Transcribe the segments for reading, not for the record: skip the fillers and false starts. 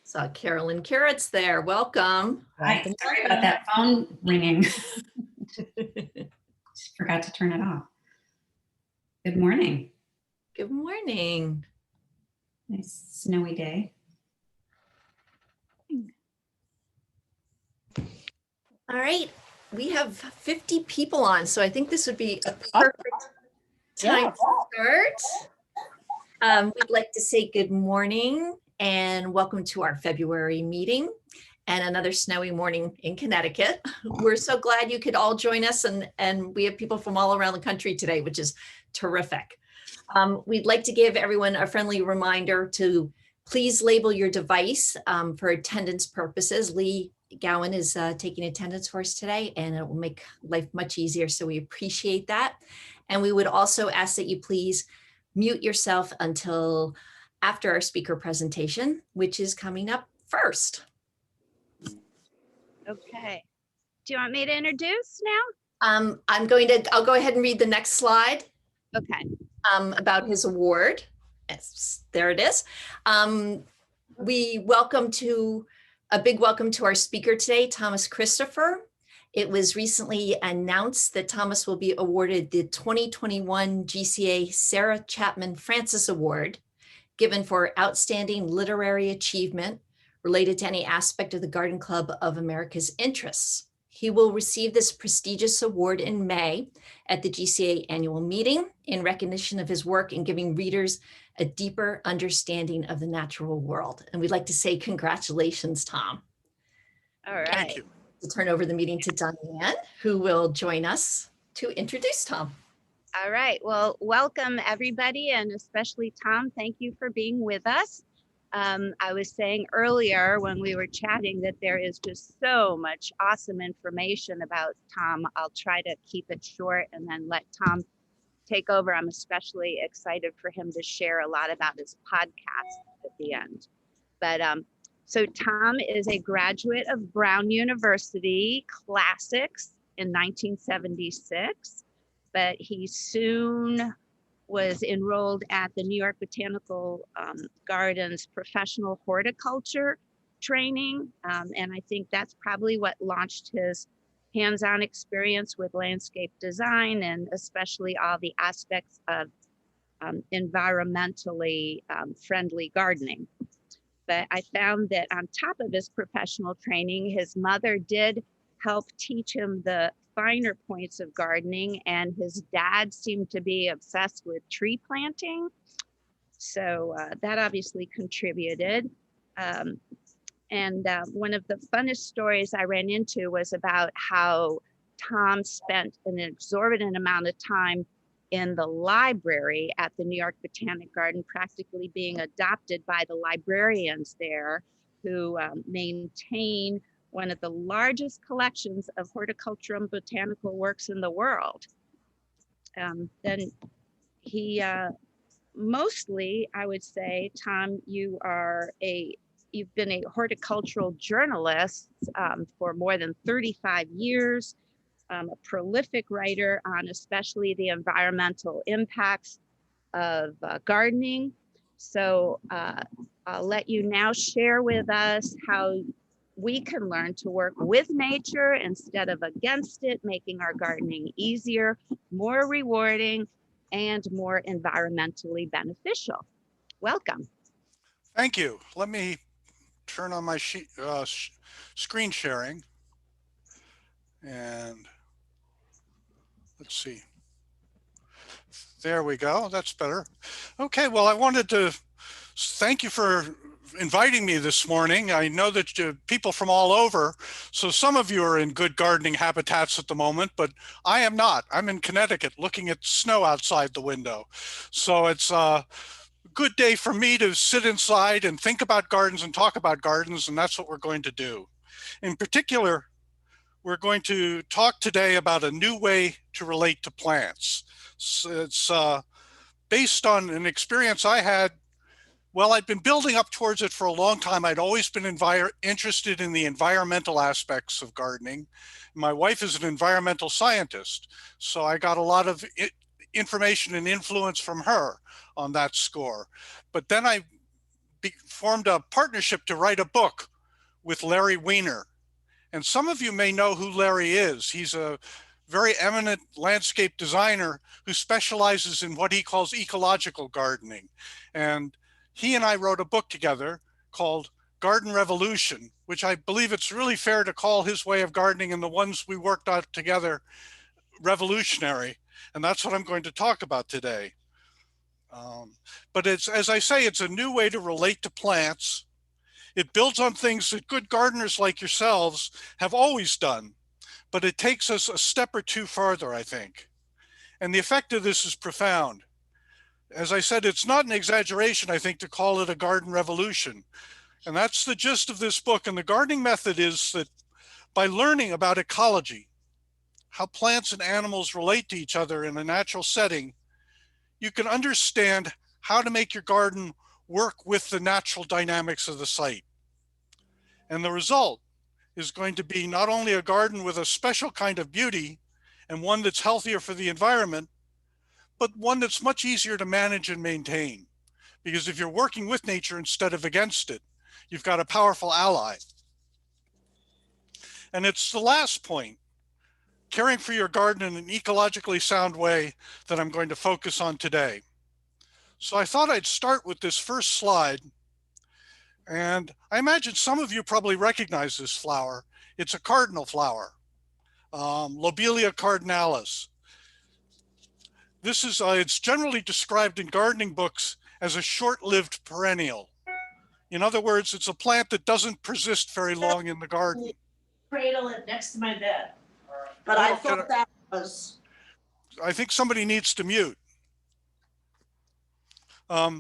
Saw Carolyn Carrots there. Welcome. Hi, sorry about that phone ringing. Just forgot to turn it off. Good morning. Good morning. Nice snowy day. All right, we have 50 people on, so I think this would be a perfect time to start. We'd like to say good morning and welcome to our February meeting and another snowy morning in Connecticut. We're so glad you could all join us, and we have people from all around the country today, which is terrific. We'd like to give everyone a friendly reminder to please label your device for attendance purposes. Lee Gowan is taking attendance for us today, and it will make life much easier, so we appreciate that. And we would also ask that you please mute yourself until after our speaker presentation, which is coming up first. Okay. Do you want me to introduce now? I'll go ahead and read the next slide. Okay. About his award. Yes, there it is. We a big welcome to our speaker today, Thomas Christopher. It was recently announced that Thomas will be awarded the 2021 GCA Sarah Chapman Francis Award, given for outstanding literary achievement related to any aspect of the Garden Club of America's interests. He will receive this prestigious award in May at the GCA annual meeting in recognition of his work in giving readers a deeper understanding of the natural world. And we'd like to say congratulations, Tom. All right. Thank you. To turn over the meeting to Diane, who will join us to introduce Tom. All right. Well, welcome everybody, and especially Tom. Thank you for being with us. I was saying earlier when we were chatting that there is just so much awesome information about Tom. I'll try to keep it short and then let Tom take over. I'm especially excited for him to share a lot about his podcast at the end. But so Tom is a graduate of Brown University Classics in 1976, but he soon was enrolled at the New York Botanical Gardens professional horticulture training. And I think that's probably what launched his hands-on experience with landscape design, and especially all the aspects of environmentally friendly gardening. But I found that on top of his professional training, his mother did help teach him the finer points of gardening, and his dad seemed to be obsessed with tree planting. So that obviously contributed. And one of the funnest stories I ran into was about how Tom spent an exorbitant amount of time in the library at the New York Botanic Garden, practically being adopted by the librarians there, who maintain one of the largest collections of horticultural and botanical works in the world. Then he mostly, I would say, Tom, you've been a horticultural journalist for more than 35 years, a prolific writer on especially the environmental impacts of gardening. So I'll let you now share with us how we can learn to work with nature instead of against it, making our gardening easier, more rewarding, and more environmentally beneficial. Welcome. Thank you. Let me turn on my screen sharing, and let's see. There we go. That's better. Okay, well, I wanted to thank you for inviting me this morning. I know that people from all over, so some of you are in good gardening habitats at the moment, but I am not. I'm in Connecticut looking at snow outside the window. So it's a good day for me to sit inside and think about gardens and talk about gardens, and that's what we're going to do. In particular, we're going to talk today about a new way to relate to plants. So it's based on an experience I had. Well, I'd been building up towards it for a long time. I'd always been interested in the environmental aspects of gardening. My wife is an environmental scientist, so I got a lot of information and influence from her on that score. But then I formed a partnership to write a book with Larry Weiner. And some of you may know who Larry is. He's a very eminent landscape designer who specializes in what he calls ecological gardening. And he and I wrote a book together called Garden Revolution, which I believe it's really fair to call his way of gardening and the ones we worked on together revolutionary. And that's what I'm going to talk about today. But it's, as I say, it's a new way to relate to plants. It builds on things that good gardeners like yourselves have always done, but it takes us a step or two farther, I think. And the effect of this is profound. As I said, it's not an exaggeration, I think, to call it a garden revolution. And that's the gist of this book. And the gardening method is that by learning about ecology, how plants and animals relate to each other in a natural setting, you can understand how to make your garden work with the natural dynamics of the site. And the result is going to be not only a garden with a special kind of beauty and one that's healthier for the environment, but one that's much easier to manage and maintain. Because if you're working with nature instead of against it, you've got a powerful ally. And it's the last point, caring for your garden in an ecologically sound way, that I'm going to focus on today. So I thought I'd start with this first slide. And I imagine some of you probably recognize this flower. It's a cardinal flower, Lobelia cardinalis. This is, it's generally described in gardening books as a short-lived perennial. In other words, it's a plant that doesn't persist very long in the garden. Cradle it next to my bed. But I thought that was. I think somebody needs to mute.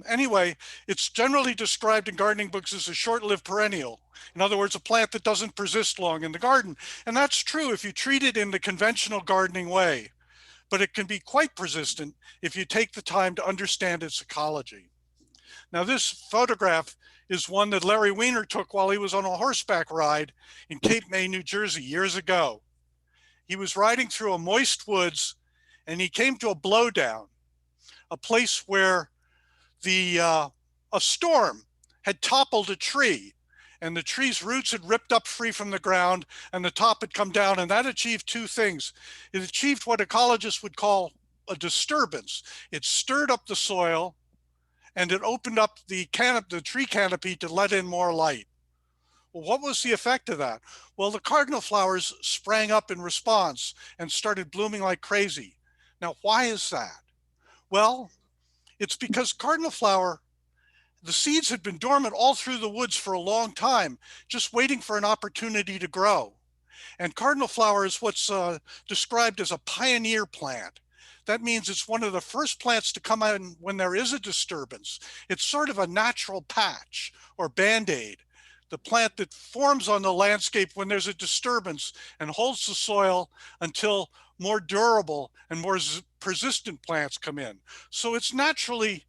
Anyway, it's generally described in gardening books as a short-lived perennial. In other words, a plant that doesn't persist long in the garden. And that's true if you treat it in the conventional gardening way, but it can be quite persistent if you take the time to understand its ecology. Now, this photograph is one that Larry Weiner took while he was on a horseback ride in Cape May, New Jersey years ago. He was riding through a moist woods and he came to a blowdown, a place where a storm had toppled a tree and the tree's roots had ripped up free from the ground and the top had come down, and that achieved two things. It achieved what ecologists would call a disturbance. It stirred up the soil and it opened up the tree canopy to let in more light. Well, what was the effect of that? Well, the cardinal flowers sprang up in response and started blooming like crazy. Now, why is that? Well, it's because cardinal flower, the seeds had been dormant all through the woods for a long time, just waiting for an opportunity to grow. And cardinal flower is what's described as a pioneer plant. That means it's one of the first plants to come in when there is a disturbance. It's sort of a natural patch or band-aid, the plant that forms on the landscape when there's a disturbance and holds the soil until more durable and more persistent plants come in. So it's naturally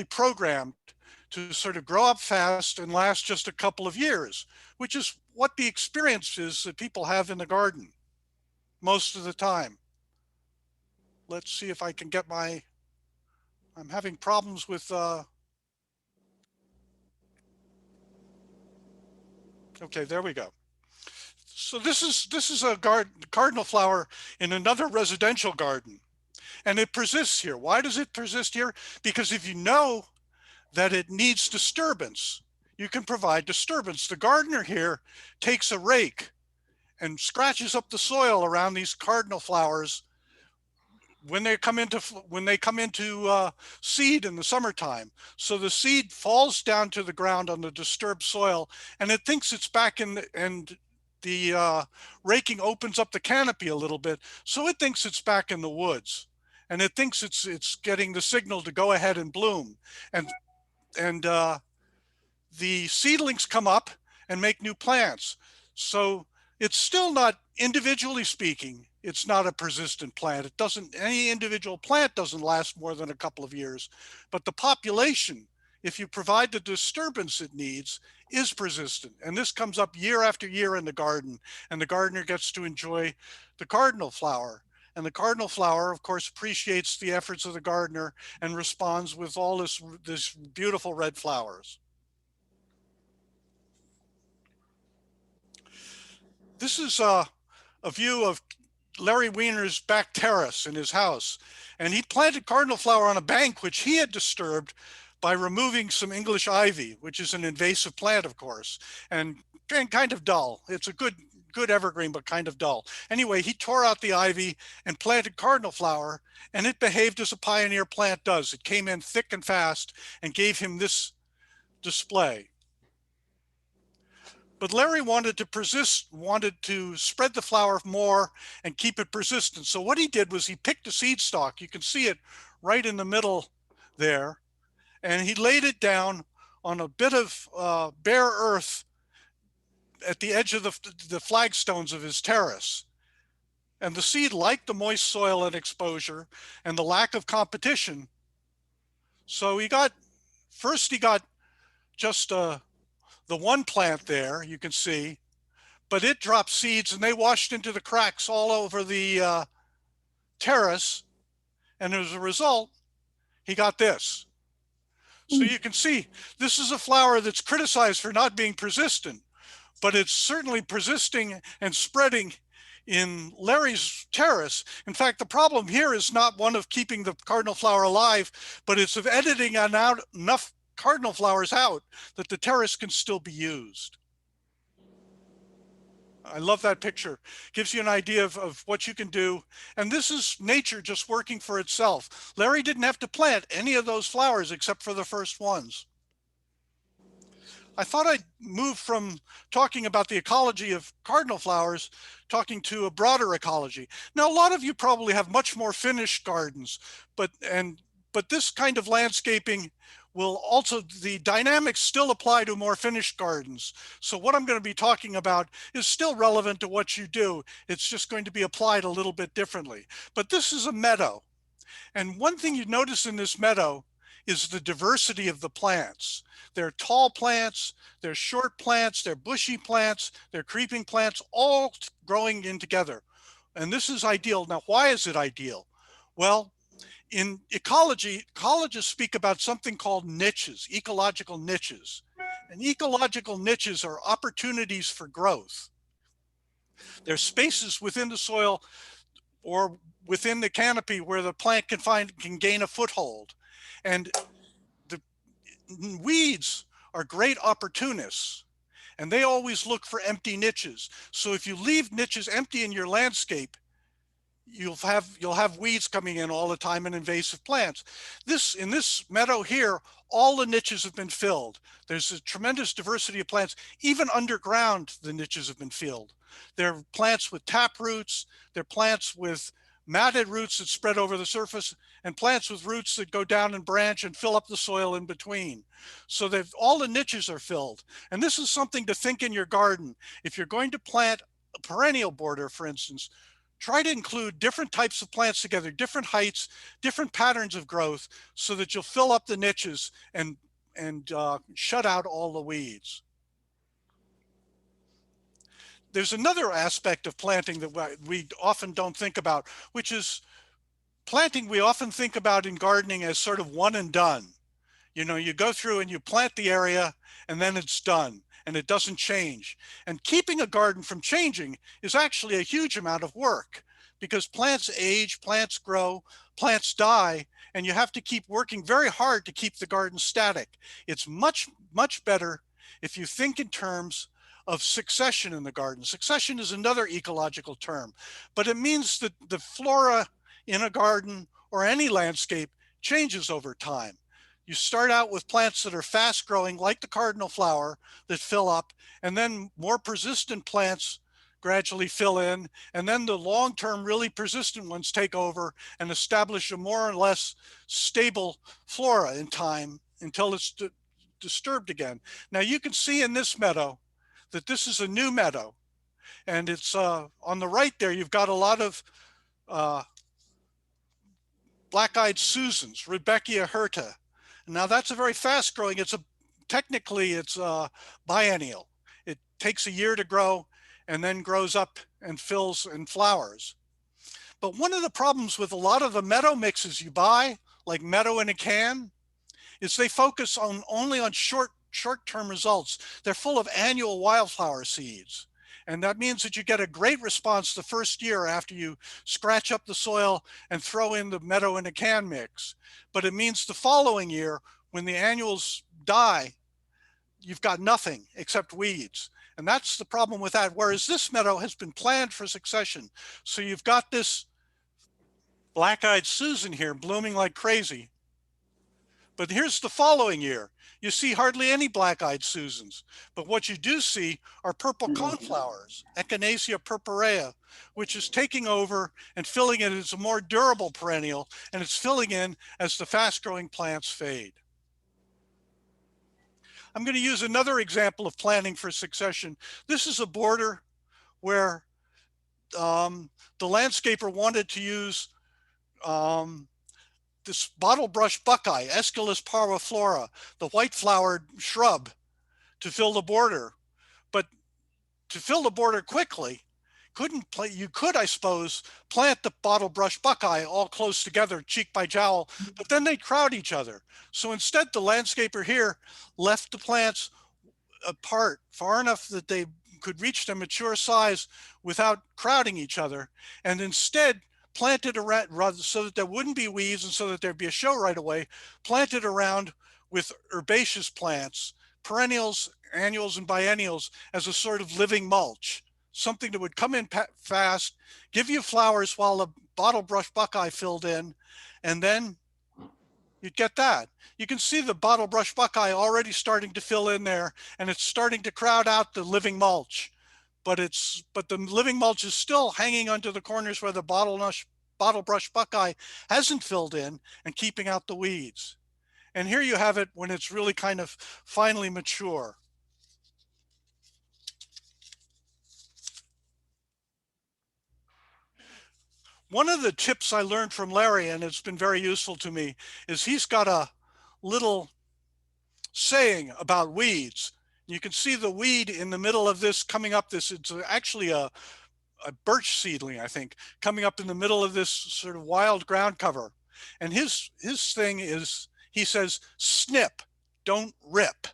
programmed to sort of grow up fast and last just a couple of years, which is what the experience is that people have in the garden most of the time. Let's see if I can get I'm having problems with, okay, there we go. So this is a cardinal flower in another residential garden, and it persists here. Why does it persist here? Because if you know that it needs disturbance, you can provide disturbance. The gardener here takes a rake and scratches up the soil around these cardinal flowers when they come into seed in the summertime. So the seed falls down to the ground on the disturbed soil, and it thinks it's back in the raking opens up the canopy a little bit, so it thinks it's back in the woods, and it thinks it's getting the signal to go ahead and bloom. And the seedlings come up and make new plants. So it's still not, individually speaking, it's not a persistent plant. Any individual plant doesn't last more than a couple of years, but the population, if you provide the disturbance it needs, is persistent. And this comes up year after year in the garden, and the gardener gets to enjoy the cardinal flower And the cardinal flower, of course, appreciates the efforts of the gardener and responds with all this beautiful red flowers. This is a view of Larry Wiener's back terrace in his house. And he planted cardinal flower on a bank, which he had disturbed by removing some English ivy, which is an invasive plant, of course, and kind of dull. It's a good evergreen, but kind of dull. Anyway, he tore out the ivy and planted cardinal flower, and it behaved as a pioneer plant does. It came in thick and fast and gave him this display. But Larry wanted to spread the flower more and keep it persistent. So what he did was he picked a seed stalk. You can see it right in the middle there. And he laid it down on a bit of bare earth at the edge of the flagstones of his terrace. And the seed liked the moist soil and exposure and the lack of competition. So he got just the one plant there, you can see, but it dropped seeds and they washed into the cracks all over the terrace. And as a result, he got this. So you can see this is a flower that's criticized for not being persistent, but it's certainly persisting and spreading in Larry's terrace. In fact, the problem here is not one of keeping the cardinal flower alive, but it's of editing out enough cardinal flowers out that the terrace can still be used. I love that picture. Gives you an idea of what you can do. And this is nature just working for itself. Larry didn't have to plant any of those flowers except for the first ones. I thought I'd move from talking about the ecology of cardinal flowers, talking to a broader ecology. Now, a lot of you probably have much more finished gardens, but this kind of landscaping will also, the dynamics still apply to more finished gardens. So what I'm going to be talking about is still relevant to what you do. It's just going to be applied a little bit differently. But this is a meadow. And one thing you notice in this meadow is the diversity of the plants. They're tall plants, they're short plants, they're bushy plants, they're creeping plants, all growing in together. And this is ideal. Now, why is it ideal? Well, in ecology, ecologists speak about something called niches, ecological niches. And ecological niches are opportunities for growth. They're spaces within the soil or within the canopy where the plant can gain a foothold. And the weeds are great opportunists, and they always look for empty niches. So if you leave niches empty in your landscape, you'll have weeds coming in all the time and invasive plants. In this meadow here, all the niches have been filled. There's a tremendous diversity of plants. Even underground, the niches have been filled. There are plants with tap roots. There are plants with matted roots that spread over the surface, and plants with roots that go down and branch and fill up the soil in between. So all the niches are filled. And this is something to think in your garden. If you're going to plant a perennial border, for instance, try to include different types of plants together, different heights, different patterns of growth, so that you'll fill up the niches and shut out all the weeds. There's another aspect of planting that we often don't think about, which is planting. We often think about in gardening as sort of one and done. You know, you go through and you plant the area and then it's done and it doesn't change. And keeping a garden from changing is actually a huge amount of work, because plants age, plants grow, plants die, and you have to keep working very hard to keep the garden static. It's much, much better if you think in terms of succession in the garden. Succession is another ecological term, but it means that the flora in a garden or any landscape changes over time. You start out with plants that are fast growing, like the cardinal flower, that fill up, and then more persistent plants gradually fill in, and then the long-term really persistent ones take over and establish a more or less stable flora in time until it's disturbed again. Now you can see in this meadow that this is a new meadow, and it's on the right there, you've got a lot of black-eyed Susans, Rudbeckia hirta. Now that's a very fast growing, technically it's biennial. It takes a year to grow and then grows up and fills and flowers. But one of the problems with a lot of the meadow mixes you buy, like meadow in a can, is they focus only on short-term results. They're full of annual wildflower seeds. And that means that you get a great response the first year after you scratch up the soil and throw in the meadow in a can mix. But it means the following year, when the annuals die, you've got nothing except weeds. And that's the problem with that. Whereas this meadow has been planned for succession. So you've got this black-eyed Susan here blooming like crazy. But here's the following year. You see hardly any black-eyed Susans. But what you do see are purple coneflowers, Echinacea purpurea, which is taking over and filling in as a more durable perennial, and it's filling in as the fast-growing plants fade. I'm going to use another example of planning for succession. This is a border where the landscaper wanted to use this bottle brush buckeye, Aesculus parviflora, the white flowered shrub, to fill the border. But to fill the border quickly, you could, I suppose, plant the bottle brush buckeye all close together, cheek by jowl, but then they'd crowd each other. So instead, the landscaper here left the plants apart far enough that they could reach their mature size without crowding each other, and instead planted around, so that there wouldn't be weeds and so that there'd be a show right away, planted around with herbaceous plants, perennials, annuals, and biennials as a sort of living mulch, something that would come in fast, give you flowers while the bottle brush buckeye filled in, and then you'd get that. You can see the bottle brush buckeye already starting to fill in there, and it's starting to crowd out the living mulch. But the living mulch is still hanging onto the corners where the bottle brush buckeye hasn't filled in and keeping out the weeds. And here you have it when it's really kind of finally mature. One of the tips I learned from Larry, and it's been very useful to me, is he's got a little saying about weeds. You can see the weed in the middle of this coming up this, it's actually a birch seedling, I think, coming up in the middle of this sort of wild ground cover. And his thing is, he says, snip, don't rip.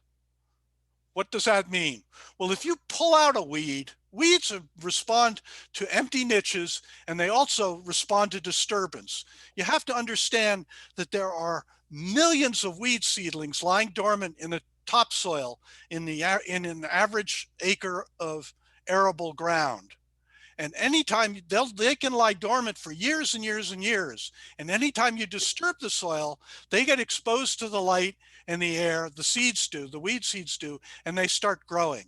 What does that mean? Well, if you pull out a weed, weeds respond to empty niches, and they also respond to disturbance. You have to understand that there are millions of weed seedlings lying dormant in the topsoil in an average acre of arable ground. And anytime they can lie dormant for years and years and years. And anytime you disturb the soil, they get exposed to the light and the air, the seeds do, the weed seeds do, and they start growing.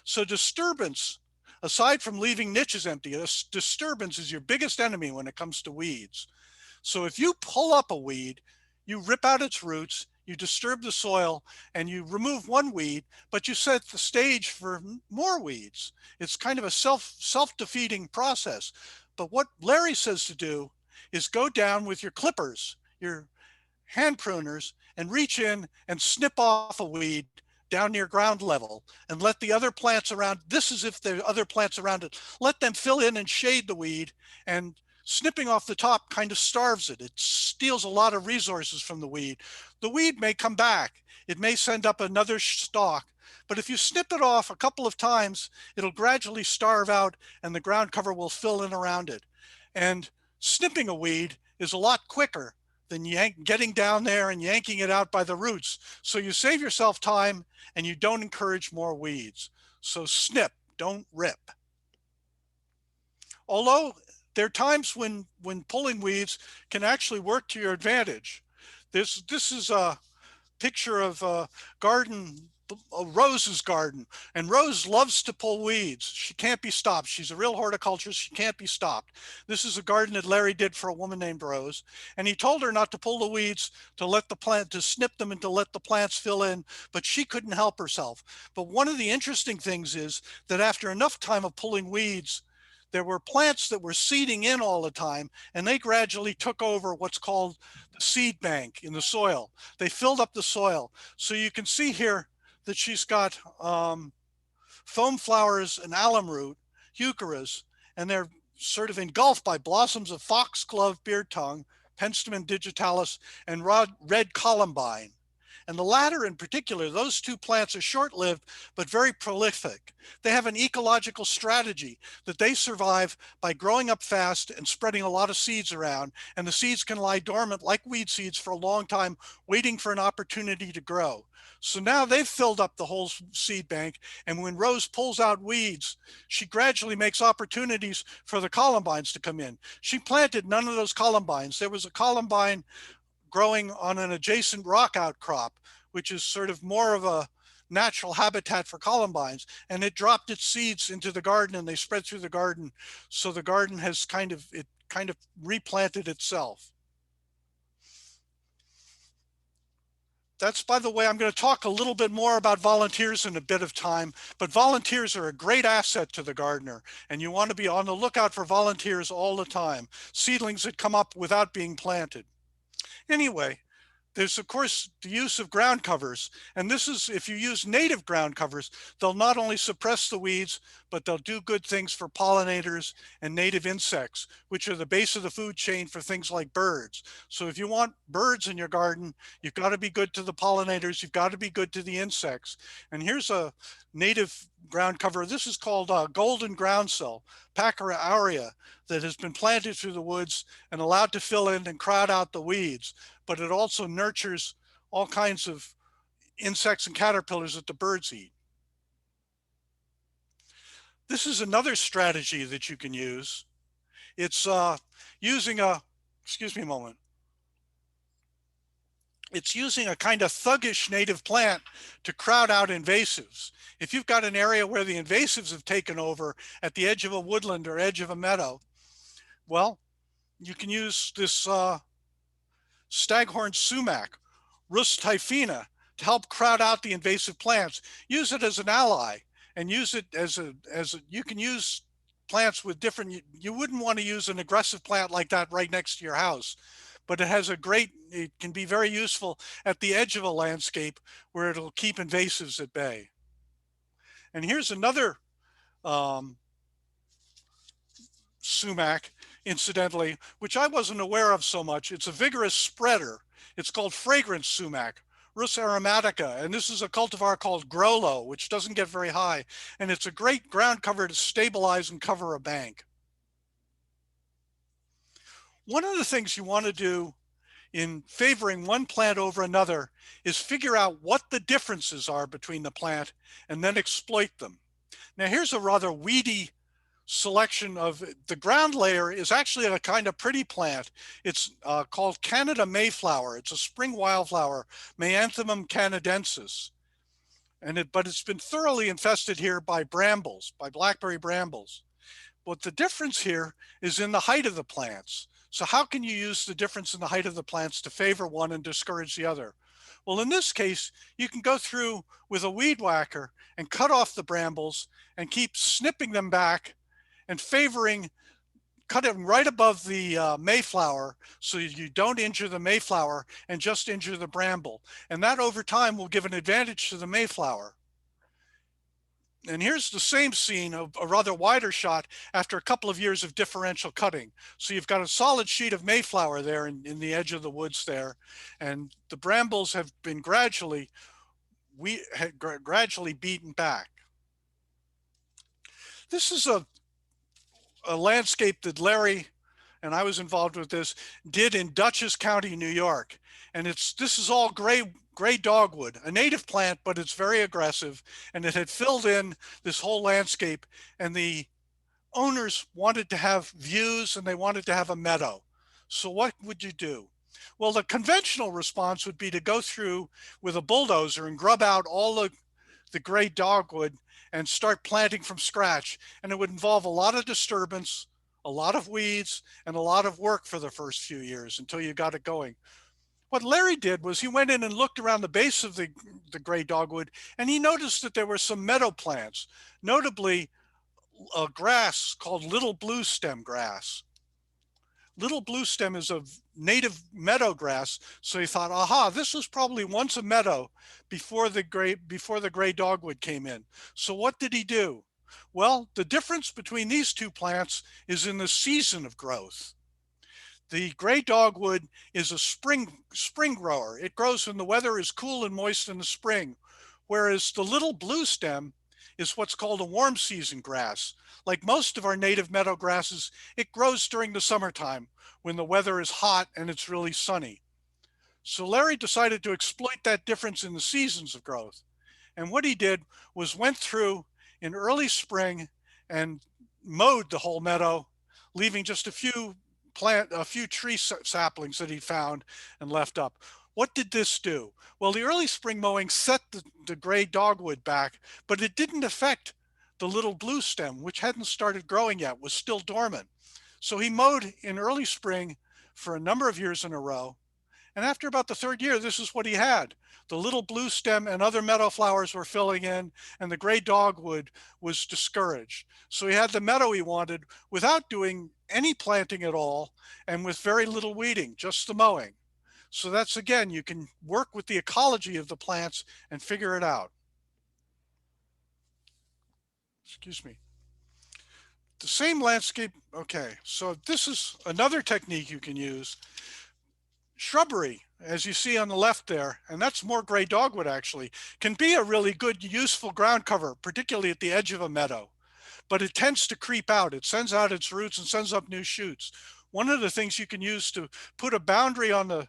So disturbance, aside from leaving niches empty, disturbance is your biggest enemy when it comes to weeds. So if you pull up a weed, you rip out its roots, you disturb the soil, and you remove one weed, but you set the stage for more weeds. It's kind of a self-defeating process. But what Larry says to do is go down with your clippers, your hand pruners, and reach in and snip off a weed down near ground level and let the other plants around, this is if there are other plants around it, let them fill in and shade the weed, and snipping off the top kind of starves it. It steals a lot of resources from the weed. The weed may come back. It may send up another stalk, but if you snip it off a couple of times, it'll gradually starve out and the ground cover will fill in around it. And snipping a weed is a lot quicker than getting down there and yanking it out by the roots. So you save yourself time and you don't encourage more weeds. So snip, don't rip. Although there are times when pulling weeds can actually work to your advantage. This is a picture of a garden, Rose's garden, and Rose loves to pull weeds. She can't be stopped. She's a real horticulturist. She can't be stopped. This is a garden that Larry did for a woman named Rose, and he told her not to pull the weeds, to snip them and to let the plants fill in, but she couldn't help herself. But one of the interesting things is that after enough time of pulling weeds, there were plants that were seeding in all the time, and they gradually took over what's called the seed bank in the soil. They filled up the soil. So you can see here that she's got foam flowers and alum root, eucharis, and they're sort of engulfed by blossoms of foxglove beard tongue, Penstemon digitalis, and red columbine. And the latter in particular, those two plants are short-lived, but very prolific. They have an ecological strategy that they survive by growing up fast and spreading a lot of seeds around. And the seeds can lie dormant like weed seeds for a long time, waiting for an opportunity to grow. So now they've filled up the whole seed bank. And when Rose pulls out weeds, she gradually makes opportunities for the columbines to come in. She planted none of those columbines. There was a columbine growing on an adjacent rock outcrop, which is sort of more of a natural habitat for columbines. And it dropped its seeds into the garden and they spread through the garden. So the garden has kind of replanted itself. That's, by the way, I'm going to talk a little bit more about volunteers in a bit of time, but volunteers are a great asset to the gardener, and you want to be on the lookout for volunteers all the time, seedlings that come up without being planted. Anyway, there's of course the use of ground covers, and this is, if you use native ground covers, they'll not only suppress the weeds, but they'll do good things for pollinators and native insects, which are the base of the food chain for things like birds. So if you want birds in your garden, you've got to be good to the pollinators, you've got to be good to the insects. And here's a native ground cover. This is called golden groundsel, Pachyra aurea, that has been planted through the woods and allowed to fill in and crowd out the weeds. But it also nurtures all kinds of insects and caterpillars that the birds eat. This is another strategy that you can use. It's using a, excuse me a moment. It's using a kind of thuggish native plant to crowd out invasives. If you've got an area where the invasives have taken over at the edge of a woodland or edge of a meadow, well, you can use this staghorn sumac, Rus typhina, to help crowd out the invasive plants. Use it as an ally, and use it as you can use plants with different, you wouldn't want to use an aggressive plant like that right next to your house, but it can be very useful at the edge of a landscape where it'll keep invasives at bay. And here's another sumac, incidentally, which I wasn't aware of so much. It's a vigorous spreader. It's called fragrance sumac, Rus aromatica, and this is a cultivar called Grollo, which doesn't get very high, and it's a great ground cover to stabilize and cover a bank. One of the things you want to do in favoring one plant over another is figure out what the differences are between the plant and then exploit them. Now here's a rather weedy selection of the ground layer. Is actually a kind of pretty plant. It's called Canada Mayflower. It's a spring wildflower, Mayanthemum canadensis. But it's been thoroughly infested here by brambles, by blackberry brambles. But the difference here is in the height of the plants. So how can you use the difference in the height of the plants to favor one and discourage the other? Well, in this case, you can go through with a weed whacker and cut off the brambles and keep snipping them back and cut it right above the mayflower so you don't injure the mayflower and just injure the bramble. And that over time will give an advantage to the mayflower. And here's the same scene of a rather wider shot after a couple of years of differential cutting. So you've got a solid sheet of mayflower there in the edge of the woods there. And the brambles have been gradually beaten back. This is a landscape that Larry, and I was involved with this, did in Dutchess County, New York. And this is all gray dogwood, a native plant, but it's very aggressive. And it had filled in this whole landscape. And the owners wanted to have views and they wanted to have a meadow. So what would you do? Well, the conventional response would be to go through with a bulldozer and grub out all the gray dogwood and start planting from scratch. And it would involve a lot of disturbance, a lot of weeds, and a lot of work for the first few years until you got it going. What Larry did was he went in and looked around the base of the gray dogwood, and he noticed that there were some meadow plants, notably a grass called little blue stem grass. Little blue stem is a native meadow grass. So he thought, aha, this was probably once a meadow before the gray dogwood came in. So what did he do? Well, the difference between these two plants is in the season of growth. The gray dogwood is a spring grower. It grows when the weather is cool and moist in the spring, whereas the little blue stem is what's called a warm season grass. Like most of our native meadow grasses, it grows during the summertime when the weather is hot and it's really sunny. So Larry decided to exploit that difference in the seasons of growth. And what he did was went through in early spring and mowed the whole meadow, leaving just a few tree saplings that he found and left up. What did this do? Well, the early spring mowing set the gray dogwood back, but it didn't affect the little blue stem, which hadn't started growing yet, was still dormant. So he mowed in early spring for a number of years in a row. And after about the third year, this is what he had. The little blue stem and other meadow flowers were filling in, and the gray dogwood was discouraged. So he had the meadow he wanted without doing any planting at all and with very little weeding, just the mowing. So that's, again, you can work with the ecology of the plants and figure it out. Excuse me. The same landscape. Okay, so this is another technique you can use. Shrubbery, as you see on the left there, and that's more gray dogwood actually, can be a really good, useful ground cover, particularly at the edge of a meadow. But it tends to creep out. It sends out its roots and sends up new shoots. One of the things you can use to put a boundary on the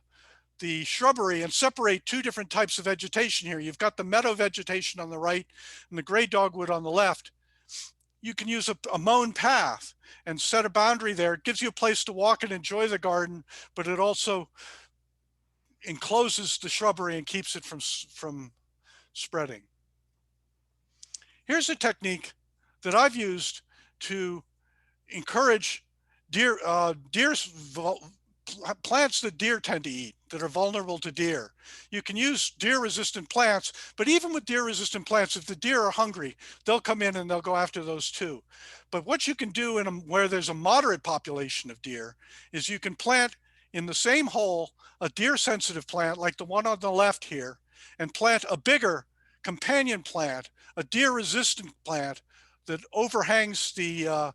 shrubbery and separate two different types of vegetation here. You've got the meadow vegetation on the right and the gray dogwood on the left. You can use a mown path and set a boundary there. It gives you a place to walk and enjoy the garden, but it also encloses the shrubbery and keeps it from spreading. Here's a technique that I've used to encourage plants that deer tend to eat that are vulnerable to deer. You can use deer-resistant plants, but even with deer-resistant plants, if the deer are hungry, they'll come in and they'll go after those too. But what you can do where there's a moderate population of deer is you can plant in the same hole a deer-sensitive plant like the one on the left here, and plant a bigger companion plant, a deer-resistant plant that overhangs the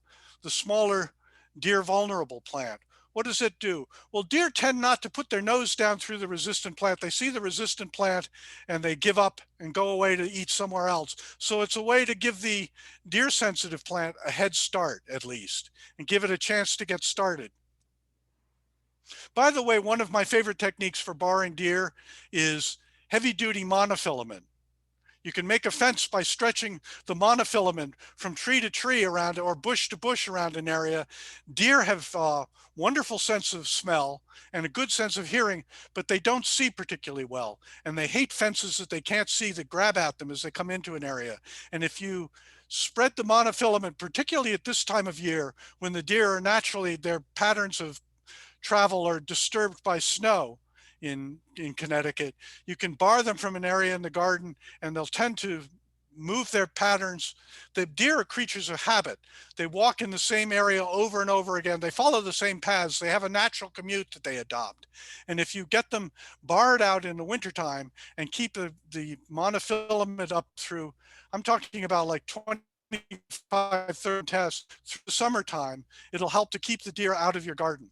smaller deer-vulnerable plant. What does it do? Well, deer tend not to put their nose down through the resistant plant. They see the resistant plant and they give up and go away to eat somewhere else. So it's a way to give the deer-sensitive plant a head start, at least, and give it a chance to get started. By the way, one of my favorite techniques for barring deer is heavy-duty monofilament. You can make a fence by stretching the monofilament from tree to tree around or bush to bush around an area. Deer have a wonderful sense of smell and a good sense of hearing, but they don't see particularly well. And they hate fences that they can't see that grab at them as they come into an area. And if you spread the monofilament, particularly at this time of year, when the deer are naturally, their patterns of travel are disturbed by snow, in Connecticut, you can bar them from an area in the garden and they'll tend to move their patterns. The deer are creatures of habit. They walk in the same area over and over again. They follow the same paths. They have a natural commute that they adopt. And if you get them barred out in the wintertime and keep the monofilament up through, I'm talking about like 25, 30 tests through the summertime, it'll help to keep the deer out of your garden.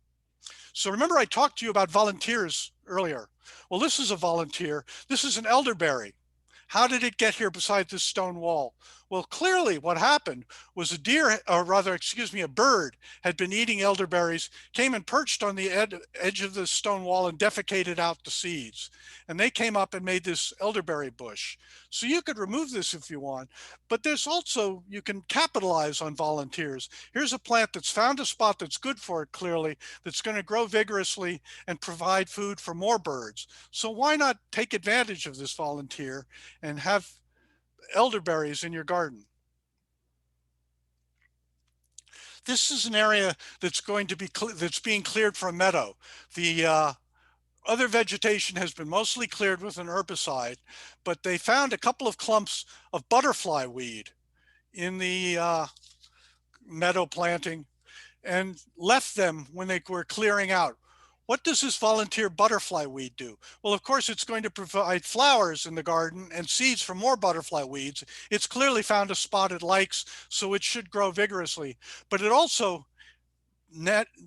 So remember I talked to you about volunteers earlier. Well, this is a volunteer. This is an elderberry. How did it get here beside this stone wall? Well, clearly what happened was a bird had been eating elderberries, came and perched on the edge of the stone wall and defecated out the seeds. And they came up and made this elderberry bush. So you could remove this if you want, but there's also, you can capitalize on volunteers. Here's a plant that's found a spot that's good for it, clearly, that's going to grow vigorously and provide food for more birds. So why not take advantage of this volunteer and have elderberries in your garden? This is an area that's going to be that's being cleared for a meadow. The other vegetation has been mostly cleared with an herbicide, but they found a couple of clumps of butterfly weed in the meadow planting and left them when they were clearing out. What does this volunteer butterfly weed do? Well, of course, it's going to provide flowers in the garden and seeds for more butterfly weeds. It's clearly found a spot it likes, so it should grow vigorously. But it also,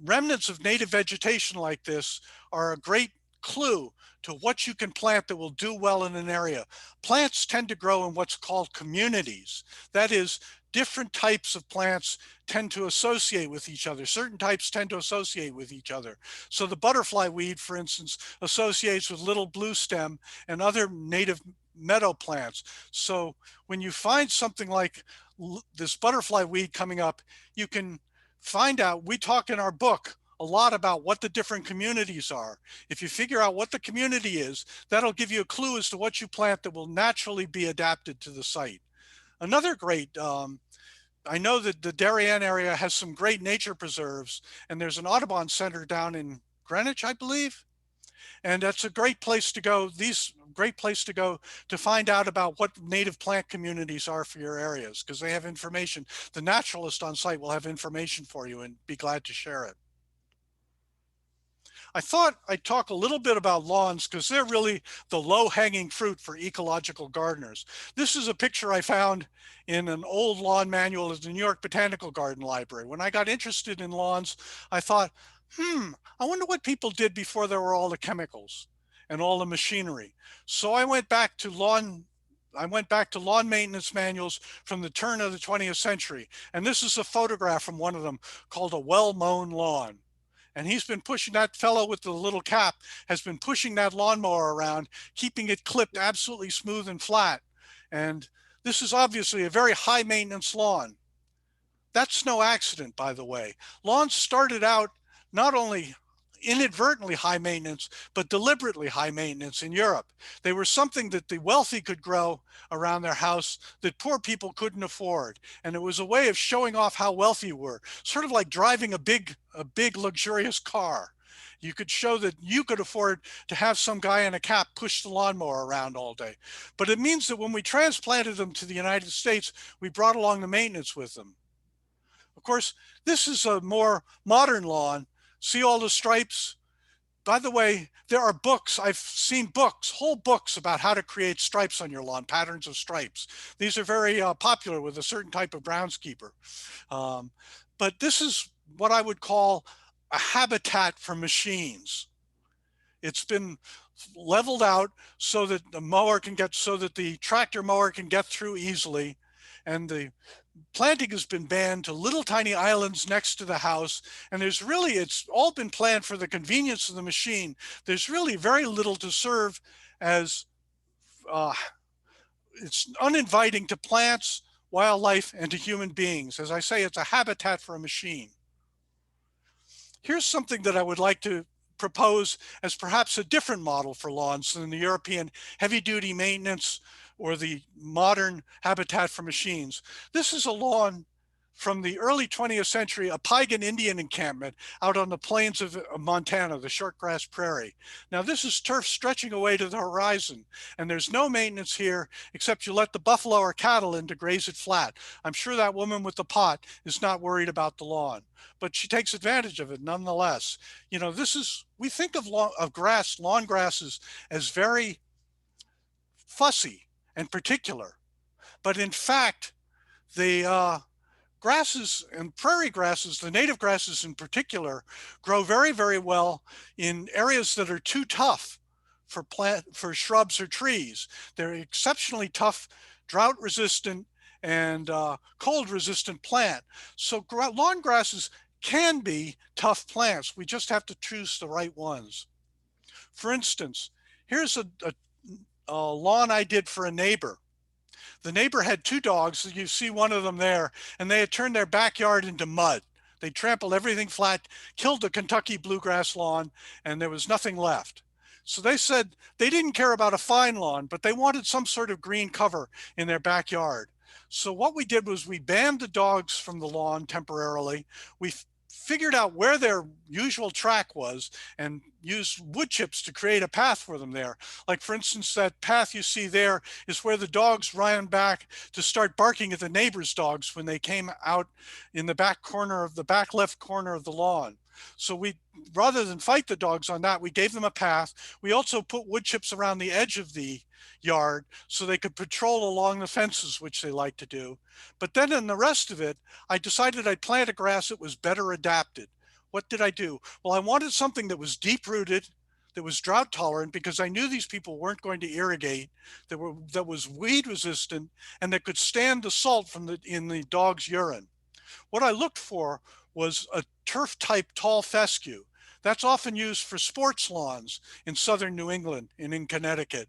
remnants of native vegetation like this are a great clue to what you can plant that will do well in an area. Plants tend to grow in what's called communities. That is, different types of plants tend to associate with each other. Certain types tend to associate with each other. So the butterfly weed, for instance, associates with little blue stem and other native meadow plants. So when you find something like this butterfly weed coming up, you can find out, we talk in our book a lot about what the different communities are. If you figure out what the community is, that'll give you a clue as to what you plant that will naturally be adapted to the site. Another great, I know that the Darien area has some great nature preserves, and there's an Audubon Center down in Greenwich, I believe. And that's a great place to go. Great place to go to find out about what native plant communities are for your areas, because they have information. The naturalist on site will have information for you and be glad to share it. I thought I'd talk a little bit about lawns because they're really the low-hanging fruit for ecological gardeners. This is a picture I found in an old lawn manual at the New York Botanical Garden Library. When I got interested in lawns, I thought, I wonder what people did before there were all the chemicals and all the machinery. So I went back to lawn maintenance manuals from the turn of the 20th century. And this is a photograph from one of them called A Well-Mown Lawn. And he's been pushing, that fellow with the little cap has been pushing that lawnmower around, keeping it clipped absolutely smooth and flat. And this is obviously a very high maintenance lawn. That's no accident, by the way. Lawns started out not only inadvertently high maintenance, but deliberately high maintenance in Europe. They were something that the wealthy could grow around their house that poor people couldn't afford. And it was a way of showing off how wealthy you were, sort of like driving a big luxurious car. You could show that you could afford to have some guy in a cap push the lawnmower around all day. But it means that when we transplanted them to the United States, we brought along the maintenance with them. Of course, this is a more modern lawn. See all the stripes? By the way, there are books. I've seen books, whole books about how to create stripes on your lawn, patterns of stripes. These are very popular with a certain type of groundskeeper. But this is what I would call a habitat for machines. It's been leveled out so that the tractor mower can get through easily, and the planting has been banned to little tiny islands next to the house. And it's all been planned for the convenience of the machine. There's really very little to serve as, it's uninviting to plants, wildlife, and to human beings. As I say, it's a habitat for a machine. Here's something that I would like to propose as perhaps a different model for lawns than the European heavy-duty maintenance or the modern habitat for machines. This is a lawn from the early 20th century, a Piegan Indian encampment out on the plains of Montana, the shortgrass prairie. Now this is turf stretching away to the horizon, and there's no maintenance here except you let the buffalo or cattle in to graze it flat. I'm sure that woman with the pot is not worried about the lawn, but she takes advantage of it nonetheless. You know, we think of lawn grasses as very fussy and particular, but in fact, the grasses and prairie grasses, the native grasses in particular, grow very, very well in areas that are too tough for shrubs or trees. They're exceptionally tough, drought resistant, and cold resistant plant. So lawn grasses can be tough plants. We just have to choose the right ones. For instance, here's a lawn I did for a neighbor. The neighbor had two dogs. You see one of them there, and they had turned their backyard into mud. They trampled everything flat, killed the Kentucky bluegrass lawn, and there was nothing left. So they said they didn't care about a fine lawn, but they wanted some sort of green cover in their backyard. So what we did was we banned the dogs from the lawn temporarily. We figured out where their usual track was and used wood chips to create a path for them there. Like for instance, that path you see there is where the dogs ran back to start barking at the neighbor's dogs when they came out in the back left corner of the lawn. So rather than fight the dogs on that, we gave them a path. We also put wood chips around the edge of the yard so they could patrol along the fences, which they like to do. But then in the rest of it, I decided I'd plant a grass that was better adapted. What did I do? Well, I wanted something that was deep rooted, that was drought tolerant, because I knew these people weren't going to irrigate, that was weed resistant, and that could stand the salt in the dog's urine. What I looked for was a turf type tall fescue. That's often used for sports lawns in southern New England and in Connecticut.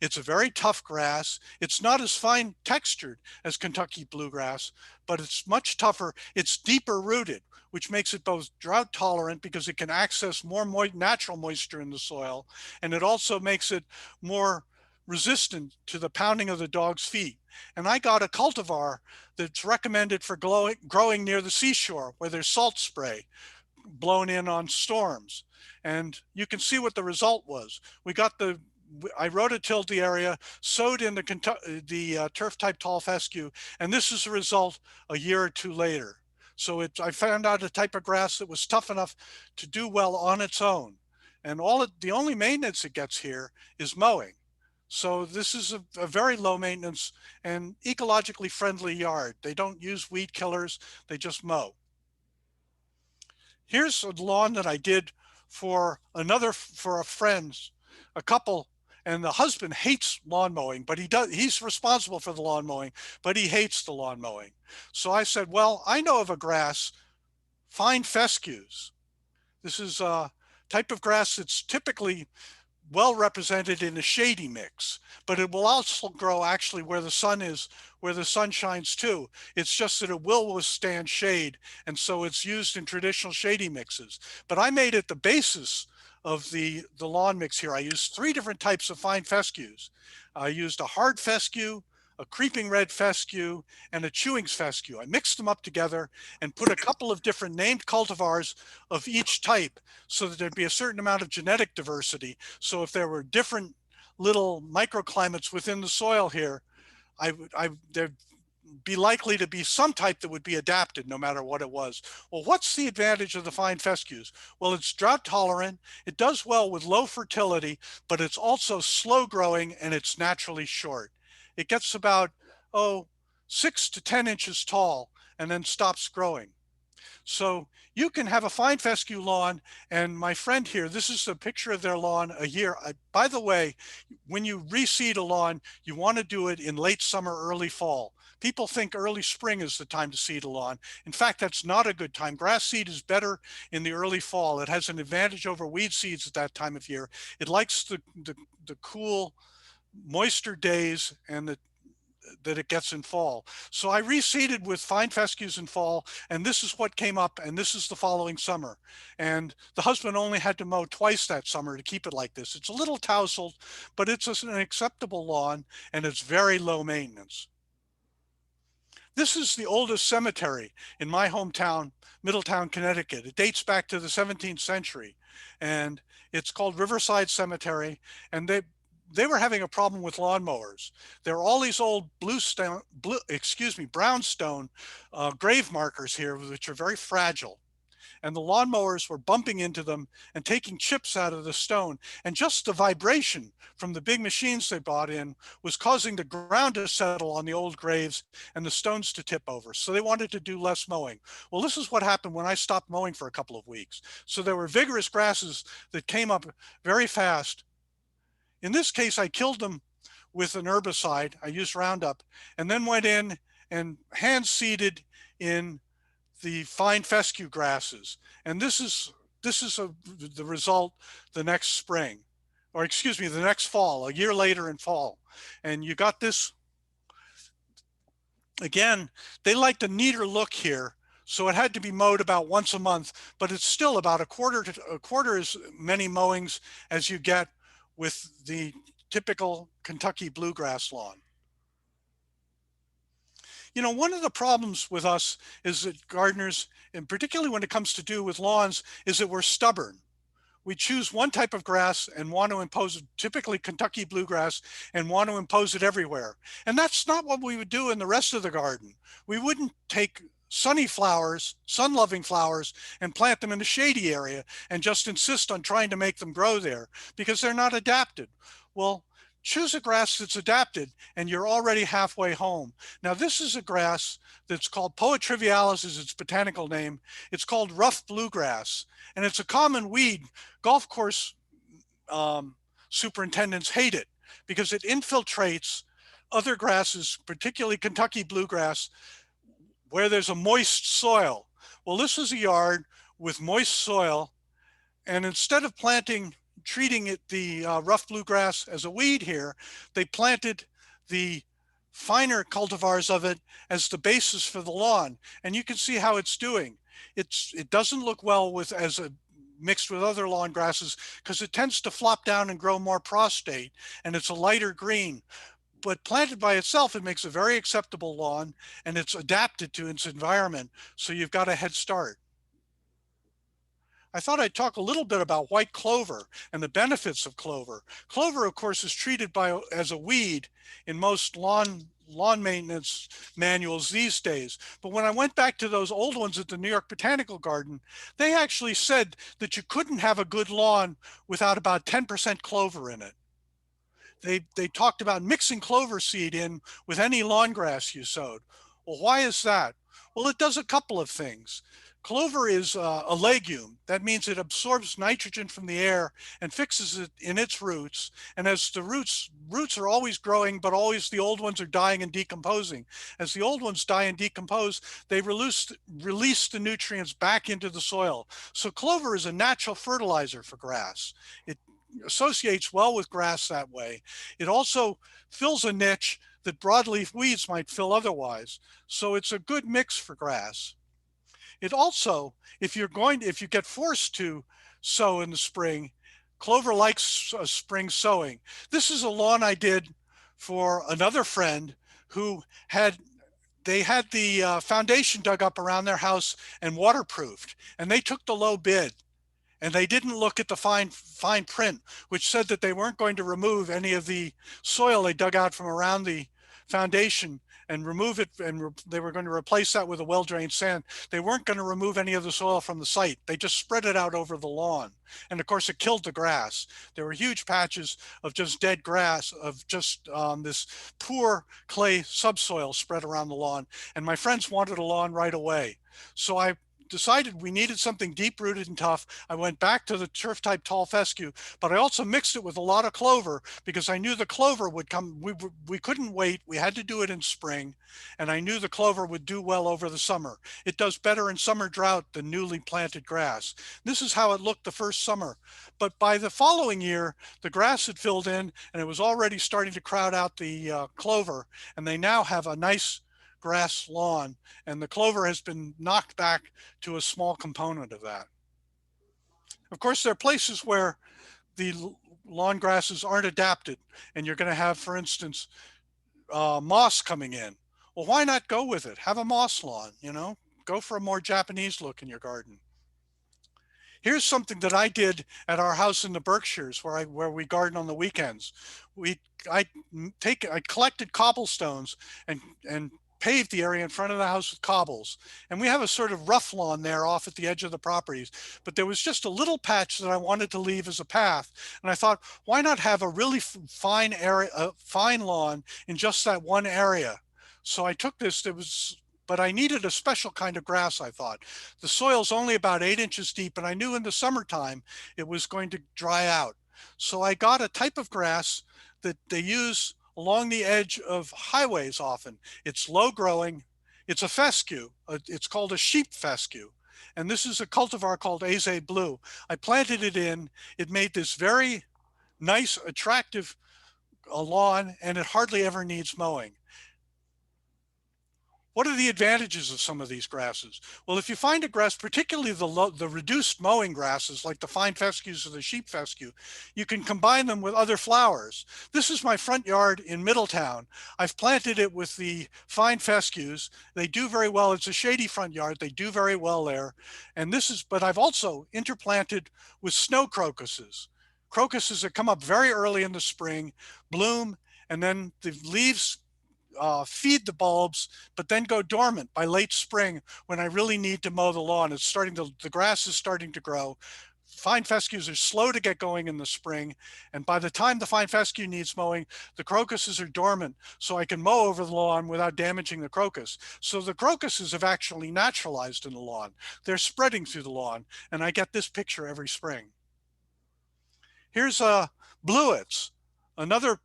It's a very tough grass. It's not as fine textured as Kentucky bluegrass, but it's much tougher. It's deeper rooted, which makes it both drought tolerant because it can access more natural moisture in the soil, and it also makes it more resistant to the pounding of the dog's feet. And I got a cultivar that's recommended for growing near the seashore where there's salt spray blown in on storms. And you can see what the result was. I rototilled the area, sowed in the turf type tall fescue, and this is the result a year or two later. So I found out a type of grass that was tough enough to do well on its own. And the only maintenance it gets here is mowing. So this is a very low maintenance and ecologically friendly yard. They don't use weed killers, they just mow. Here's a lawn that I did for a friend, a couple, and the husband hates lawn mowing, but he's responsible for the lawn mowing, but he hates the lawn mowing. So I said, well, I know of a grass, fine fescues. This is a type of grass that's typically well represented in a shady mix, but it will also grow actually where the sun is, where the sun shines too. It's just that it will withstand shade, and so it's used in traditional shady mixes. But I made it the basis of the lawn mix here. I used 3 different types of fine fescues. I used a hard fescue, a creeping red fescue, and a chewings fescue. I mixed them up together and put a couple of different named cultivars of each type so that there'd be a certain amount of genetic diversity. So if there were different little microclimates within the soil here, there'd be likely to be some type that would be adapted no matter what it was. Well, what's the advantage of the fine fescues? Well, it's drought tolerant. It does well with low fertility, but it's also slow growing and it's naturally short. It gets about, 6 to 10 inches tall and then stops growing. So you can have a fine fescue lawn, and my friend here, this is a picture of their lawn a year. By the way, when you reseed a lawn, you want to do it in late summer, early fall. People think early spring is the time to seed a lawn. In fact, that's not a good time. Grass seed is better in the early fall. It has an advantage over weed seeds at that time of year. It likes the cool, moisture days and that it gets in fall. So I reseeded with fine fescues in fall, and this is what came up, and this is the following summer. And the husband only had to mow twice that summer to keep it like this. It's a little tousled, but it's an acceptable lawn, and it's very low maintenance. This is the oldest cemetery in my hometown, Middletown, Connecticut. It dates back to the 17th century, and it's called Riverside Cemetery, and they were having a problem with lawnmowers. There are all these old brownstone grave markers here, which are very fragile. And the lawnmowers were bumping into them and taking chips out of the stone. And just the vibration from the big machines they bought in was causing the ground to settle on the old graves and the stones to tip over. So they wanted to do less mowing. Well, this is what happened when I stopped mowing for a couple of weeks. So there were vigorous grasses that came up very fast. In this case, I killed them with an herbicide. I used Roundup, and then went in and hand seeded in the fine fescue grasses. And this is the result the next spring, or excuse me, the next fall, a year later in fall. And you got this, again, they liked a neater look here. So it had to be mowed about once a month, but it's still about a quarter as many mowings as you get with the typical Kentucky bluegrass lawn. You know, one of the problems with us is that gardeners, and particularly when it comes to do with lawns, is that we're stubborn. We choose one type of grass and want to impose it, typically Kentucky bluegrass, and want to impose it everywhere. And that's not what we would do in the rest of the garden. We wouldn't take sunny flowers, sun-loving flowers, and plant them in a shady area and just insist on trying to make them grow there because they're not adapted. Well, choose a grass that's adapted and you're already halfway home. Now, this is a grass that's called Poa trivialis is its botanical name. It's called rough bluegrass, and it's a common weed. Golf course superintendents hate it because it infiltrates other grasses, particularly Kentucky bluegrass, where there's a moist soil. Well, this is a yard with moist soil, and instead of treating it the rough bluegrass as a weed here, they planted the finer cultivars of it as the basis for the lawn. And you can see how it's doing. It doesn't look well mixed with other lawn grasses because it tends to flop down and grow more prostrate, and it's a lighter green. But planted by itself, it makes a very acceptable lawn, and it's adapted to its environment. So you've got a head start. I thought I'd talk a little bit about white clover and the benefits of clover. Clover, of course, is treated as a weed in most lawn maintenance manuals these days. But when I went back to those old ones at the New York Botanical Garden, they actually said that you couldn't have a good lawn without about 10% clover in it. They talked about mixing clover seed in with any lawn grass you sowed. Well, why is that? Well, it does a couple of things. Clover is a legume. That means it absorbs nitrogen from the air and fixes it in its roots. And as the roots are always growing, but always the old ones are dying and decomposing. As the old ones die and decompose, they release the nutrients back into the soil. So clover is a natural fertilizer for grass. It associates well with grass that way. It also fills a niche that broadleaf weeds might fill otherwise. So it's a good mix for grass. It also, if you get forced to sow in the spring, clover likes spring sowing. This is a lawn I did for another friend who they had the foundation dug up around their house and waterproofed, and they took the low bid. And they didn't look at the fine print, which said that they weren't going to remove any of the soil they dug out from around the foundation and remove it, and they were going to replace that with a well-drained sand. They weren't going to remove any of the soil from the site. They just spread it out over the lawn. And of course, it killed the grass. There were huge patches of just dead grass, of just this poor clay subsoil spread around the lawn. And my friends wanted a lawn right away. So I decided we needed something deep-rooted and tough. I went back to the turf-type tall fescue, but I also mixed it with a lot of clover because I knew the clover would come. We couldn't wait. We had to do it in spring, and I knew the clover would do well over the summer. It does better in summer drought than newly planted grass. This is how it looked the first summer. But by the following year, the grass had filled in, and it was already starting to crowd out the clover, and they now have a nice grass lawn, and the clover has been knocked back to a small component of that. Of course, there are places where the lawn grasses aren't adapted, and you're going to have, for instance, moss coming in. Well, why not go with it? Have a moss lawn, go for a more Japanese look in your garden. Here's something that I did at our house in the Berkshires where we garden on the weekends. I collected cobblestones and paved the area in front of the house with cobbles. And we have a sort of rough lawn there off at the edge of the properties. But there was just a little patch that I wanted to leave as a path. And I thought, why not have a really fine area, a fine lawn in just that one area? So I took this, but I needed a special kind of grass, I thought. The soil's only about 8 inches deep, and I knew in the summertime it was going to dry out. So I got a type of grass that they use along the edge of highways often. It's low growing. It's a fescue. It's called a sheep fescue. And this is a cultivar called Aze Blue. I planted it in. It made this very nice, attractive lawn, and it hardly ever needs mowing. What are the advantages of some of these grasses? Well, if you find a grass, particularly the reduced mowing grasses like the fine fescues or the sheep fescue, you can combine them with other flowers. This is my front yard in Middletown. I've planted it with the fine fescues. They do very well. It's a shady front yard. They do very well there. But I've also interplanted with snow crocuses. Crocuses that come up very early in the spring, bloom, and then the leaves feed the bulbs, but then go dormant by late spring when I really need to mow the lawn. The grass is starting to grow. Fine fescues are slow to get going in the spring. And by the time the fine fescue needs mowing, the crocuses are dormant, so I can mow over the lawn without damaging the crocus. So the crocuses have actually naturalized in the lawn. They're spreading through the lawn, and I get this picture every spring. Here's bluets, another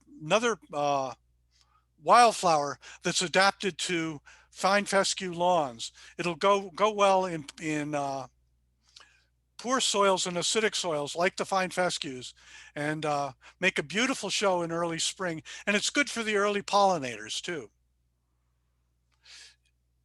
wildflower that's adapted to fine fescue lawns. It'll go well in poor soils and acidic soils like the fine fescues, and make a beautiful show in early spring. And it's good for the early pollinators too.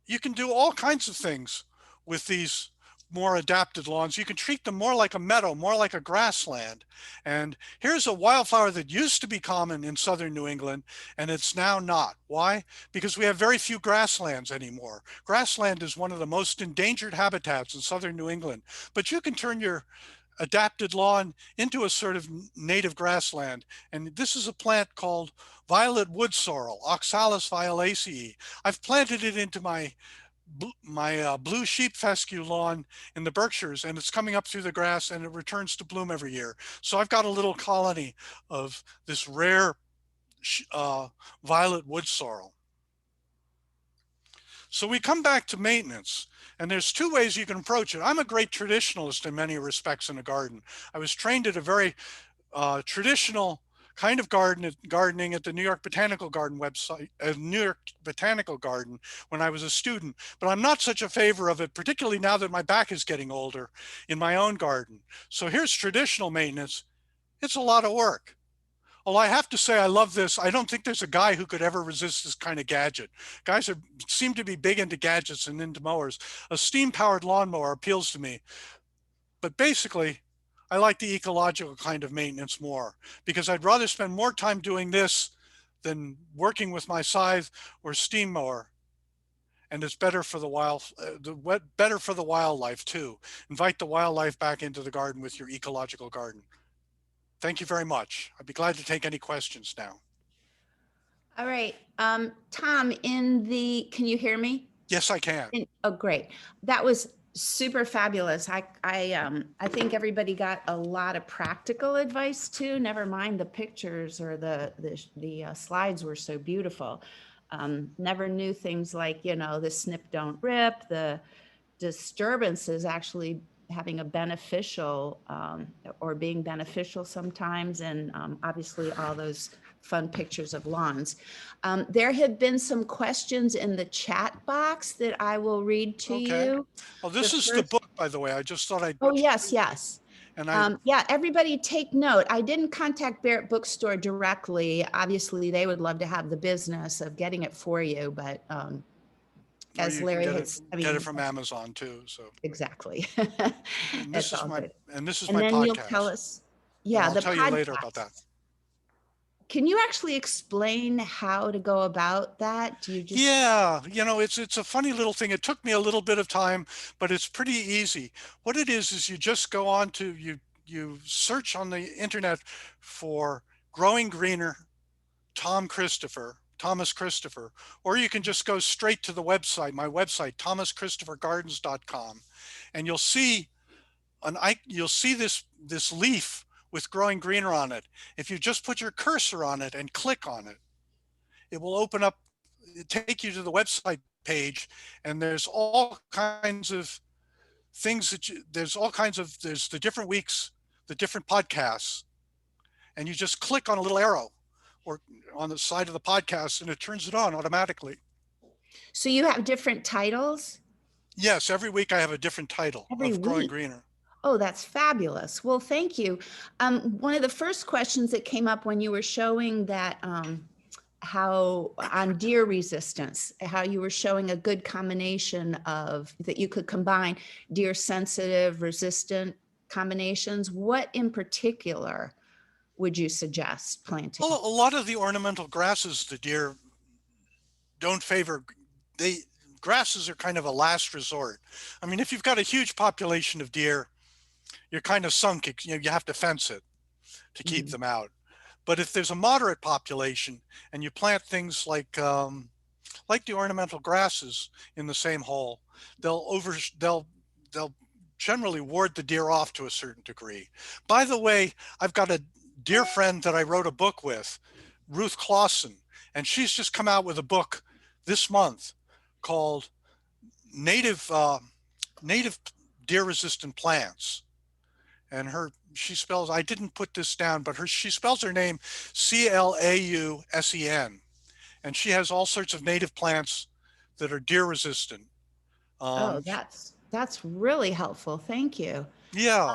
You can do all kinds of things with these more adapted lawns. You can treat them more like a meadow, more like a grassland. And here's a wildflower that used to be common in southern New England, and it's now not. Why? Because we have very few grasslands anymore. Grassland is one of the most endangered habitats in southern New England, but you can turn your adapted lawn into a sort of native grassland. And this is a plant called violet wood sorrel, Oxalis violacea. I've planted it into my blue sheep fescue lawn in the Berkshires, and it's coming up through the grass, and it returns to bloom every year. So I've got a little colony of this rare violet wood sorrel. So we come back to maintenance, and there's two ways you can approach it. I'm a great traditionalist in many respects in a garden. I was trained at a very traditional kind of gardening at the New York Botanical Garden website, New York Botanical Garden, when I was a student. But I'm not such a favor of it, particularly now that my back is getting older, in my own garden. So here's traditional maintenance. It's a lot of work. Well, I have to say I love this. I don't think there's a guy who could ever resist this kind of gadget. Guys seem to be big into gadgets and into mowers. A steam-powered lawnmower appeals to me. But basically, I like the ecological kind of maintenance more, because I'd rather spend more time doing this than working with my scythe or steam mower. And it's better for the better for the wildlife too. Invite the wildlife back into the garden with your ecological garden. Thank you very much. I'd be glad to take any questions now. All right. Tom, can you hear me? Yes, I can. Oh, great. That was super fabulous. I think everybody got a lot of practical advice too. Never mind the pictures or the slides were so beautiful. Never knew things like, the snip don't rip, the disturbances actually having a beneficial or being beneficial sometimes, and obviously all those fun pictures of lawns. There have been some questions in the chat box that I will read to you. Oh, this is the book, by the way. I just thought I'd. Oh, yes. And yeah, everybody take note. I didn't contact Barrett Bookstore directly. Obviously, they would love to have the business of getting it for you, but as Larry has, get it from Amazon too. So exactly. And this is my And then podcast. you'll tell us, yeah, I'll tell you later about that. Can you actually explain how to go about that? Do you just? Yeah, it's a funny little thing. It took me a little bit of time, but it's pretty easy. What it is you just go on to you search on the internet for Growing Greener, Thomas Christopher, or you can just go straight to the website, my website, thomaschristophergardens.com, and you'll see this leaf with Growing Greener on it. If you just put your cursor on it and click on it, it will open up, take you to the website page, and there's all kinds of things there's the different weeks, the different podcasts, and you just click on a little arrow or on the side of the podcast, and it turns it on automatically. So you have different titles? Yes, every week I have a different title of Growing Greener. Oh, that's fabulous. Well, thank you. One of the first questions that came up when you were showing that how on deer resistance, how you were showing a good combination of that you could combine deer sensitive, resistant combinations. What in particular would you suggest planting? Well, a lot of the ornamental grasses the deer don't favor. Grasses are kind of a last resort. I mean, if you've got a huge population of deer, you're kind of sunk. You have to fence it to keep them out. But if there's a moderate population and you plant things like like the ornamental grasses in the same hole, they'll generally ward the deer off to a certain degree. By the way, I've got a dear friend that I wrote a book with, Ruth Clausen, and she's just come out with a book this month called Native Native Deer Resistant Plants. And she spells, I didn't put this down, but she spells her name Clausen, and she has all sorts of native plants that are deer resistant. Oh, that's really helpful. Thank you. Yeah.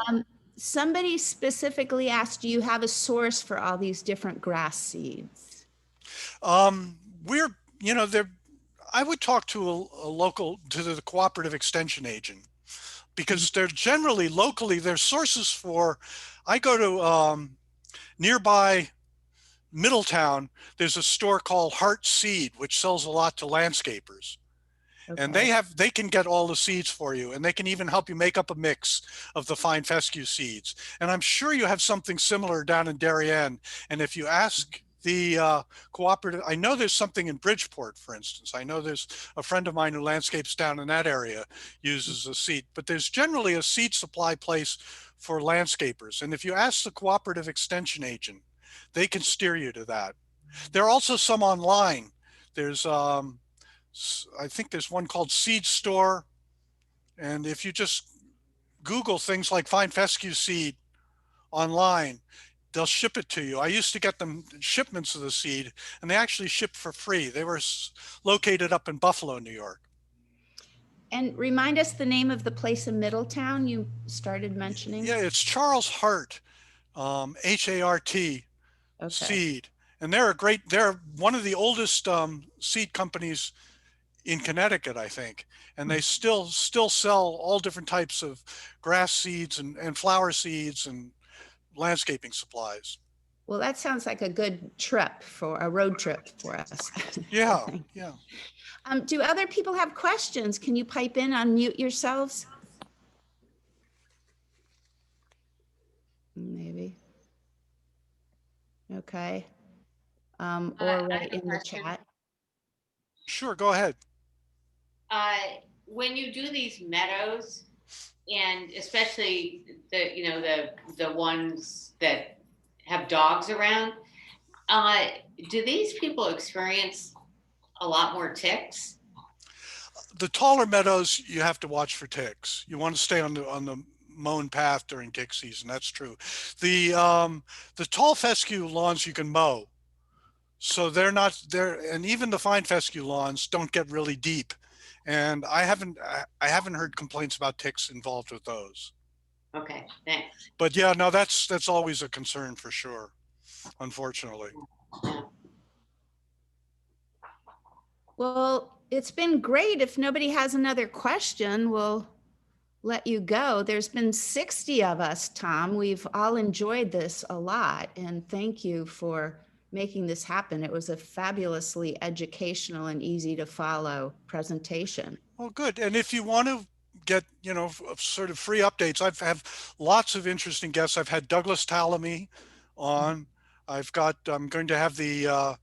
Somebody specifically asked, do you have a source for all these different grass seeds? We're, you know, I would talk to a local, to the cooperative extension agent, because they're generally locally, there's sources for, I go to nearby Middletown, there's a store called Heart Seed, which sells a lot to landscapers. Okay. And they can get all the seeds for you, and they can even help you make up a mix of the fine fescue seeds. And I'm sure you have something similar down in Darien. And if you ask the cooperative, I know there's something in Bridgeport, for instance. I know there's a friend of mine who landscapes down in that area, uses a seed, but there's generally a seed supply place for landscapers. And if you ask the cooperative extension agent, they can steer you to that. There are also some online. There's I think there's one called Seed Store. And if you just Google things like fine fescue seed online, they'll ship it to you. I used to get them shipments of the seed, and they actually shipped for free. They were located up in Buffalo, New York. And remind us the name of the place in Middletown you started mentioning. Yeah, it's Charles Hart, H-A-R-T, Okay. Seed. And they're one of the oldest seed companies in Connecticut, I think. And they still sell all different types of grass seeds and flower seeds and landscaping supplies. Well, that sounds like a good road trip for us. Yeah, yeah. Do other people have questions? Can you pipe in, unmute yourselves? Maybe. Okay. Or right in the chat. Sure, go ahead. When you do these meadows, and especially the ones that have dogs around, do these people experience a lot more ticks? The taller meadows, you have to watch for ticks. You want to stay on the mown path during tick season. That's true. The tall fescue lawns you can mow, so they're not there, and even the fine fescue lawns don't get really deep. And I haven't heard complaints about ticks involved with those. Okay, thanks. But yeah, no, that's always a concern for sure, unfortunately. Well, it's been great. If nobody has another question, we'll let you go. There's been 60 of us, Tom. We've all enjoyed this a lot, and thank you for making this happen. It was a fabulously educational and easy to follow presentation. Well, good. And if you want to get, sort of free updates, I've had lots of interesting guests. I've had Douglas Tallamy on. I'm going to have the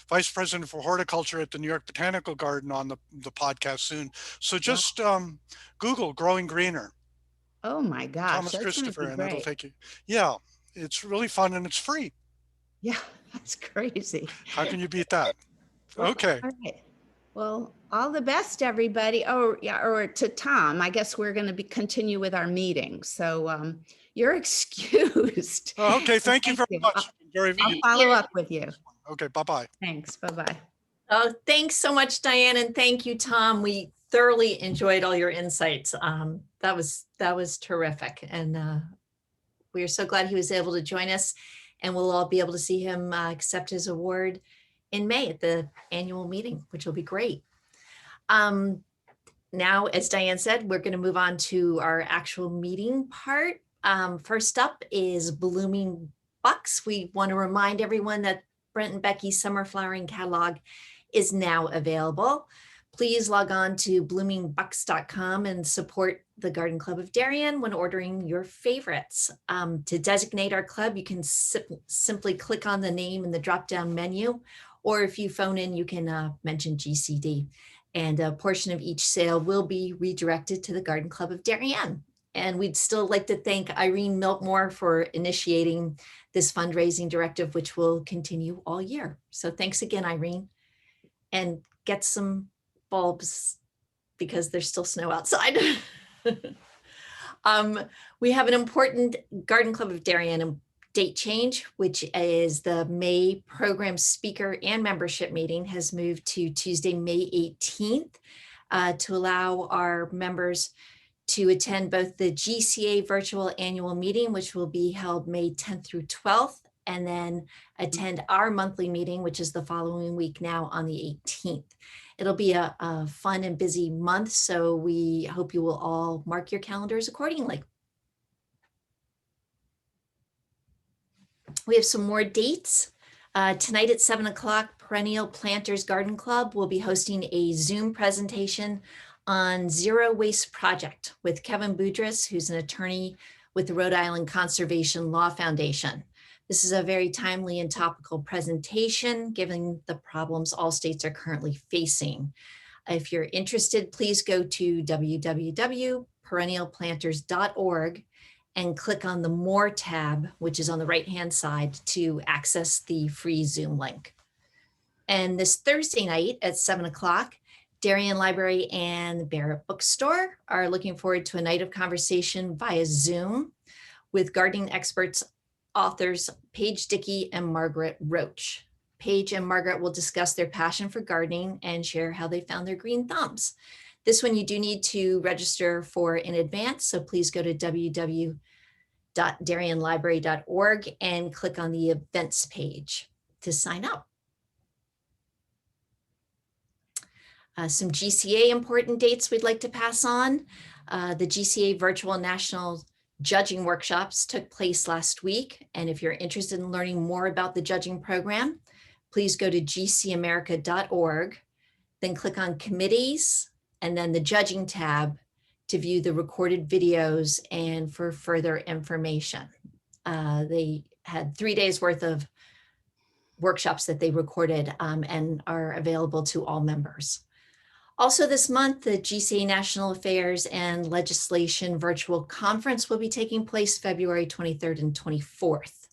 Vice President for Horticulture at the New York Botanical Garden on the podcast soon. So just Google Growing Greener. Oh my gosh. Thomas that's Christopher, and great. it'll take you. Yeah, it's really fun and it's free. Yeah, that's crazy. How can you beat that? Okay. All right. Well, all the best, everybody. Oh, yeah, or to Tom, I guess we're going to continue with our meeting. So you're excused. Oh, okay, thank you very much. I'll follow up with you. Okay, bye-bye. Thanks, bye-bye. Oh, thanks so much, Diane, and thank you, Tom. We thoroughly enjoyed all your insights. That was terrific, and we are so glad he was able to join us, and we'll all be able to see him accept his award in May at the annual meeting, which will be great. Now, as Diane said, we're going to move on to our actual meeting part. First up is Blooming Bucks. We want to remind everyone that Brent and Becky's summer flowering catalog is now available. Please log on to bloomingbucks.com and support the Garden Club of Darien when ordering your favorites. To designate our club, you can simply click on the name in the drop-down menu, or if you phone in, you can mention GCD. And a portion of each sale will be redirected to the Garden Club of Darien. And we'd still like to thank Irene Milkmore for initiating this fundraising directive, which will continue all year. So thanks again, Irene. And get some bulbs because there's still snow outside. We have an important Garden Club of Darien date change, which is the May program speaker and membership meeting has moved to Tuesday, May 18th, to allow our members to attend both the GCA virtual annual meeting, which will be held May 10th through 12th, and then attend our monthly meeting, which is the following week now on the 18th. It'll be a fun and busy month, so we hope you will all mark your calendars accordingly. We have some more dates. Tonight at 7 o'clock, Perennial Planters Garden Club will be hosting a Zoom presentation on Zero Waste Project with Kevin Boudris, who's an attorney with the Rhode Island Conservation Law Foundation. This is a very timely and topical presentation, given the problems all states are currently facing. If you're interested, please go to www.perennialplanters.org and click on the More tab, which is on the right-hand side, to access the free Zoom link. And this Thursday night at 7 o'clock, Darien Library and the Barrett Bookstore are looking forward to a night of conversation via Zoom with gardening experts, authors Paige Dickey and Margaret Roach. Paige and Margaret will discuss their passion for gardening and share how they found their green thumbs. This one you do need to register for in advance, so please go to www.darienlibrary.org and click on the events page to sign up. Some GCA important dates we'd like to pass on. The GCA Virtual National Judging Workshops took place last week, and if you're interested in learning more about the judging program, please go to gcamerica.org, then click on Committees, and then the Judging tab to view the recorded videos and for further information. They had 3 days worth of workshops that they recorded and are available to all members. Also this month, the GCA National Affairs and Legislation Virtual Conference will be taking place February 23rd and 24th.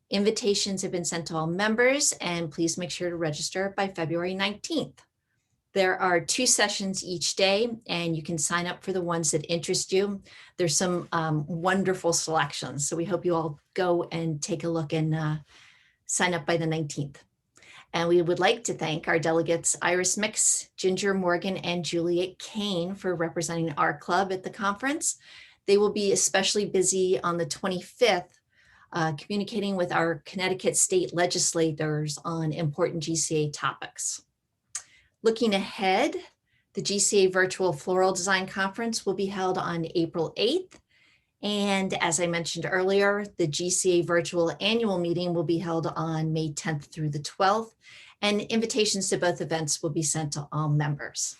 Invitations have been sent to all members, and please make sure to register by February 19th. There are 2 sessions each day, and you can sign up for the ones that interest you. There's some wonderful selections, so we hope you all go and take a look and sign up by the 19th. And we would like to thank our delegates, Iris Mix, Ginger Morgan, and Juliet Kane for representing our club at the conference. They will be especially busy on the 25th, communicating with our Connecticut state legislators on important GCA topics. Looking ahead, the GCA Virtual Floral Design Conference will be held on April 8th. And as I mentioned earlier, the GCA Virtual Annual Meeting will be held on May 10th through the 12th, and invitations to both events will be sent to all members.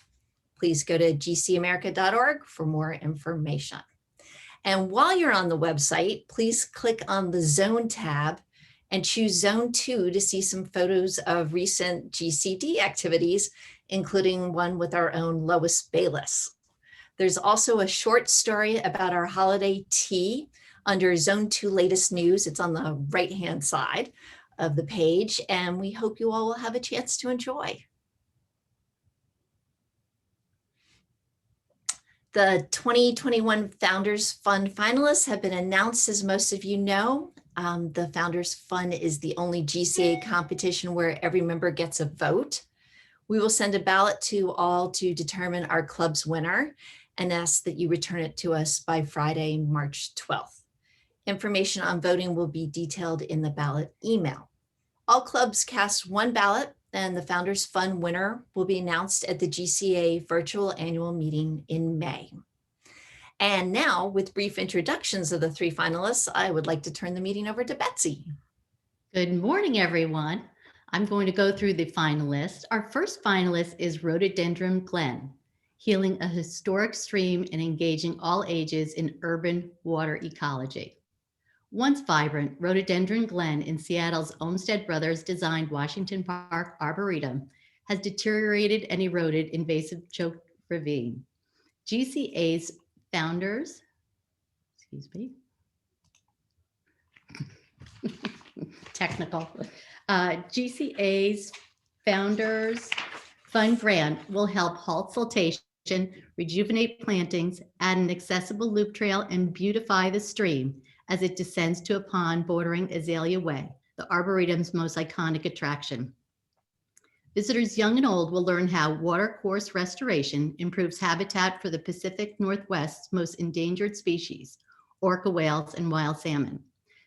Please go to gcamerica.org for more information. And while you're on the website, please click on the Zone tab and choose Zone 2 to see some photos of recent GCD activities, including one with our own Lois Bayless. There's also a short story about our holiday tea under Zone 2 latest news. It's on the right-hand side of the page, and we hope you all will have a chance to enjoy. The 2021 Founders Fund finalists have been announced, as most of you know. The Founders Fund is the only GCA competition where every member gets a vote. We will send a ballot to all to determine our club's winner and ask that you return it to us by Friday, March 12th. Information on voting will be detailed in the ballot email. All clubs cast one ballot, and the Founders Fund winner will be announced at the GCA virtual annual meeting in May. And now, with brief introductions of the 3 finalists, I would like to turn the meeting over to Betsy. Good morning, everyone. I'm going to go through the finalists. Our first finalist is Rhododendron Glen, healing a historic stream and engaging all ages in urban water ecology. Once vibrant, Rhododendron Glen in Seattle's Olmsted Brothers designed Washington Park Arboretum has deteriorated and eroded invasive choke ravine. GCA's founders, excuse me, technical, GCA's Founders Fund grant will help halt siltation, rejuvenate plantings, add an accessible loop trail, and beautify the stream as it descends to a pond bordering Azalea Way, the Arboretum's most iconic attraction. Visitors young and old will learn how watercourse restoration improves habitat for the Pacific Northwest's most endangered species, orca whales and wild salmon.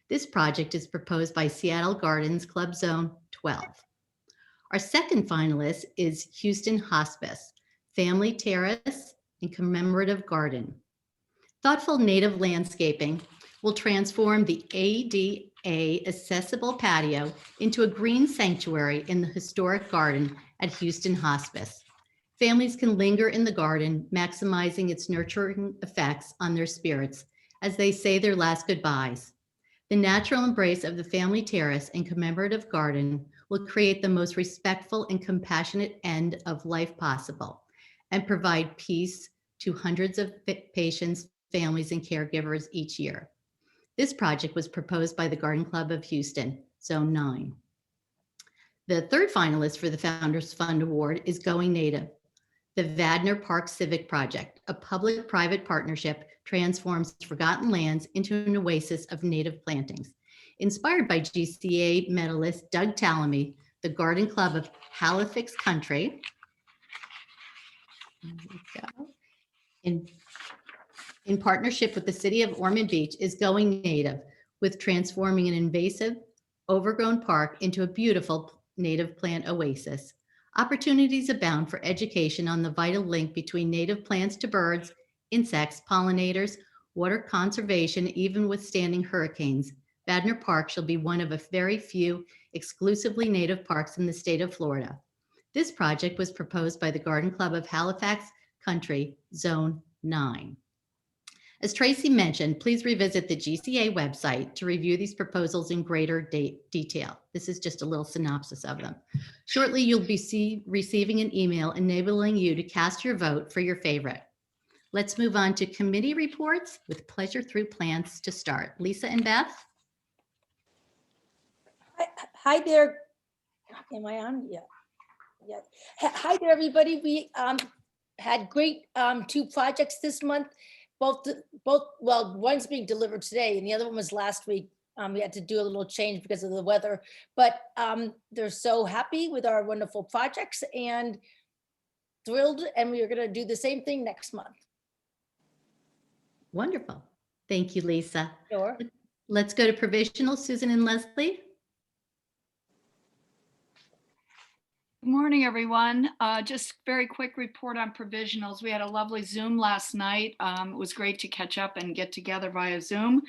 This project is proposed by Seattle Gardens Club Zone 12. Our second finalist is Houston Hospice, Family Terrace and Commemorative Garden. Thoughtful native landscaping will transform the ADA accessible patio into a green sanctuary in the historic garden at Houston Hospice. Families can linger in the garden, maximizing its nurturing effects on their spirits as they say their last goodbyes. The natural embrace of the family terrace and commemorative garden will create the most respectful and compassionate end of life possible and provide peace to hundreds of patients, families, and caregivers each year. This project was proposed by the Garden Club of Houston, Zone 9. The third finalist for the Founders Fund Award is Going Native. The Vadner Park Civic Project, a public-private partnership, transforms forgotten lands into an oasis of native plantings. Inspired by GCA medalist Doug Tallamy, the Garden Club of Halifax Country, in partnership with the city of Ormond Beach, is going native with transforming an invasive, overgrown park into a beautiful native plant oasis. Opportunities abound for education on the vital link between native plants to birds, insects, pollinators, water conservation, even withstanding hurricanes. Vadner Park shall be one of a very few exclusively native parks in the state of Florida. This project was proposed by the Garden Club of Halifax Country, Zone 9. As Tracy mentioned, please revisit the GCA website to review these proposals in greater detail. This is just a little synopsis of them. Shortly, you'll be receiving an email enabling you to cast your vote for your favorite. Let's move on to committee reports with Pleasure Through Plants to start. Lisa and Beth? Hi there. Am I on? Yeah. Yeah. Hi there, everybody. We had great 2 projects this month. Both, well, one's being delivered today and the other one was last week. We had to do a little change because of the weather, but they're so happy with our wonderful projects and thrilled, and we are going to do the same thing next month. Wonderful. Thank you, Lisa. Sure. Let's go to provisional. Susan and Leslie. Good morning, everyone. Just very quick report on provisionals. We had a lovely Zoom last night. It was great to catch up and get together via Zoom.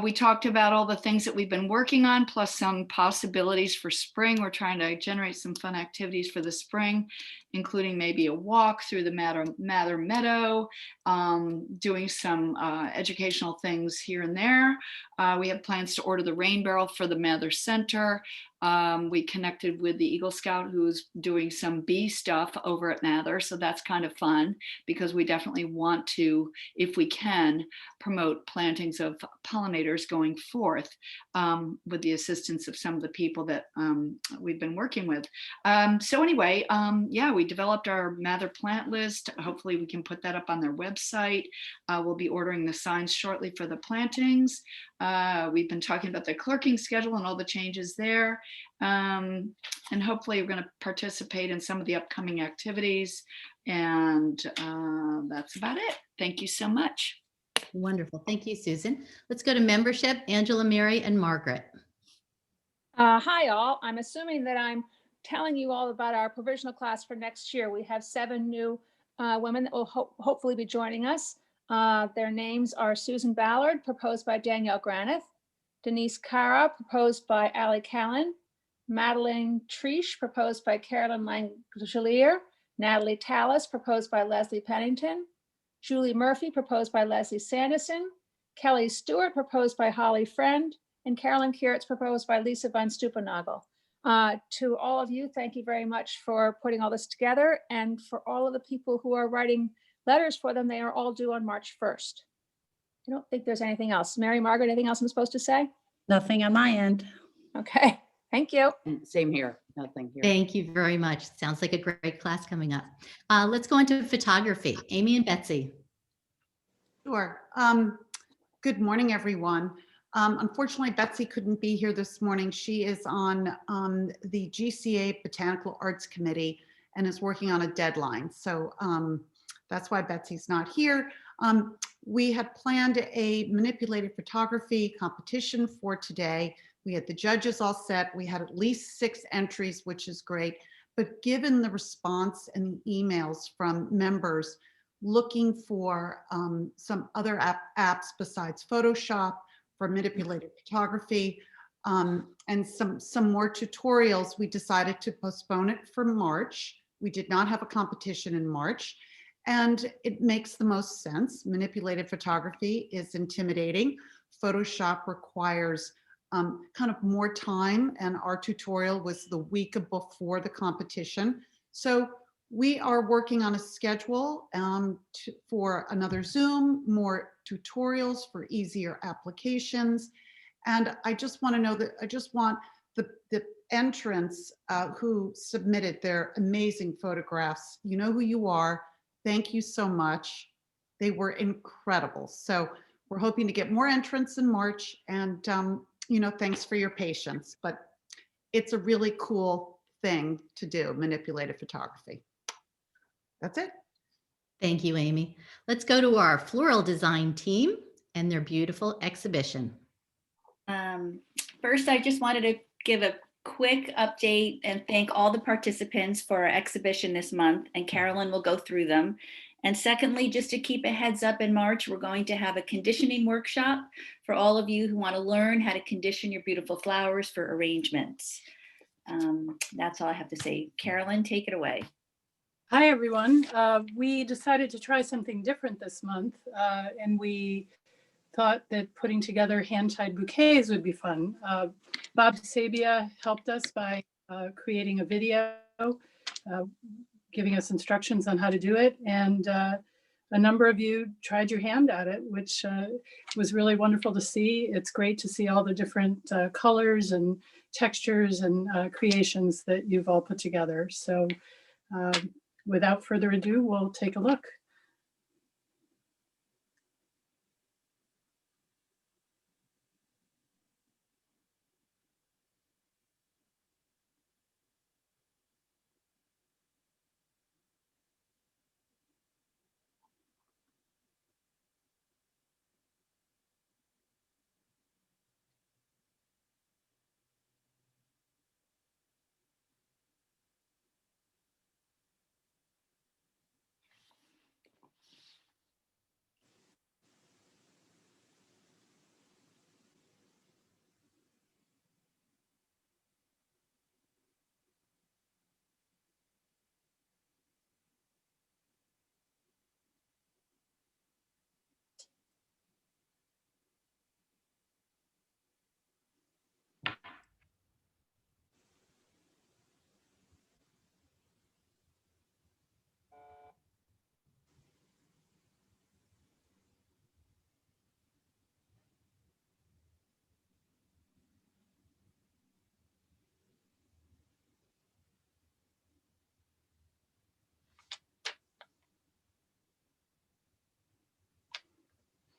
We talked about all the things that we've been working on, plus some possibilities for spring. We're trying to generate some fun activities for the spring, including maybe a walk through the Mather Meadow, doing some educational things here and there. We have plans to order the rain barrel for the Mather Center. We connected with the Eagle Scout who's doing some bee stuff over at Mather. So that's kind of fun because we definitely want to, if we can, promote plantings of pollinators going forth with the assistance of some of the people that we've been working with. So anyway, yeah, we developed our Mather plant list. Hopefully we can put that up on their website. We'll be ordering the signs shortly for the plantings. We've been talking about the clerking schedule and all the changes there. And hopefully we're going to participate in some of the upcoming activities. And that's about it. Thank you so much. Wonderful. Thank you, Susan. Let's go to membership. Angela, Mary, and Margaret. Hi, all. I'm assuming that I'm telling you all about our provisional class for next year. We have 7 new women that will hopefully be joining us. Their names are Susan Ballard, proposed by Danielle Granith, Denise Cara, proposed by Ali Callan, Madeline Triche, proposed by Carolyn Langelier, Natalie Tallis, proposed by Leslie Pennington, Julie Murphy, proposed by Leslie Sanderson, Kelly Stewart, proposed by Holly Friend, and Carolyn Kieritz, proposed by Lisa Von Stupenagel. To all of you, thank you very much for putting all this together, and for all of the people who are writing letters for them, they are all due on March 1st. I don't think there's anything else. Mary Margaret, anything else I'm supposed to say? Nothing on my end. Okay, thank you. Same here, nothing here. Thank you very much. Sounds like a great class coming up. Let's go into photography. Amy and Betsy. Sure. Good morning, everyone. Unfortunately, Betsy couldn't be here this morning. She is on the GCA Botanical Arts Committee and is working on a deadline. So that's why Betsy's not here. We had planned a manipulated photography competition for today. We had the judges all set. We had at least 6 entries, which is great. But given the response and the emails from members looking for some other apps besides Photoshop for manipulated photography and some more tutorials, we decided to postpone it for March. We did not have a competition in March, and it makes the most sense. Manipulated photography is intimidating. Photoshop requires kind of more time, and our tutorial was the week before the competition. So we are working on a schedule for another Zoom, more tutorials for easier applications. And I just want to know that I just want the entrants who submitted their amazing photographs. You know who you are. Thank you so much. They were incredible. So we're hoping to get more entrants in March, and you know, thanks for your patience, but it's a really cool thing to do, manipulated photography. That's it. Thank you, Amy. Let's go to our floral design team and their beautiful exhibition. First, I just wanted to give a quick update and thank all the participants for our exhibition this month, and Carolyn will go through them. And secondly, just to keep a heads up, in March, we're going to have a conditioning workshop for all of you who want to learn how to condition your beautiful flowers for arrangements. That's all I have to say. Carolyn, take it away. Hi, everyone. We decided to try something different this month, and we thought that putting together hand-tied bouquets would be fun. Bob Sabia helped us by creating a video, giving us instructions on how to do it, and a number of you tried your hand at it, which was really wonderful to see. It's great to see all the different colors and textures and creations that you've all put together. So without further ado, we'll take a look.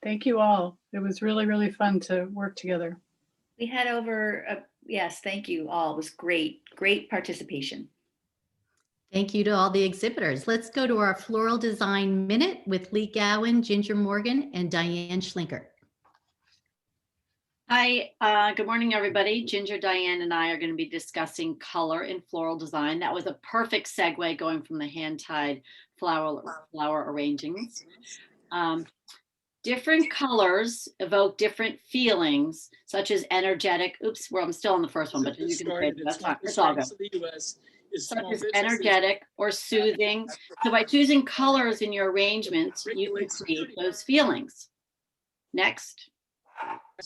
Thank you all. It was really, really fun to work together. We had over, yes, thank you all. It was great, great participation. Thank you to all the exhibitors. Let's go to our floral design minute with Lee Gowan, Ginger Morgan, and Diane Schlinker. Hi, good morning, everybody. Ginger, Diane, and I are going to be discussing color in floral design. That was a perfect segue going from the hand-tied flower arrangements. Different colors evoke different feelings, such as energetic. Oops, well, I'm still on the first one, but you can say that's fine. It's all good. Such as energetic or soothing. So by choosing colors in your arrangements, you can create those feelings. Next.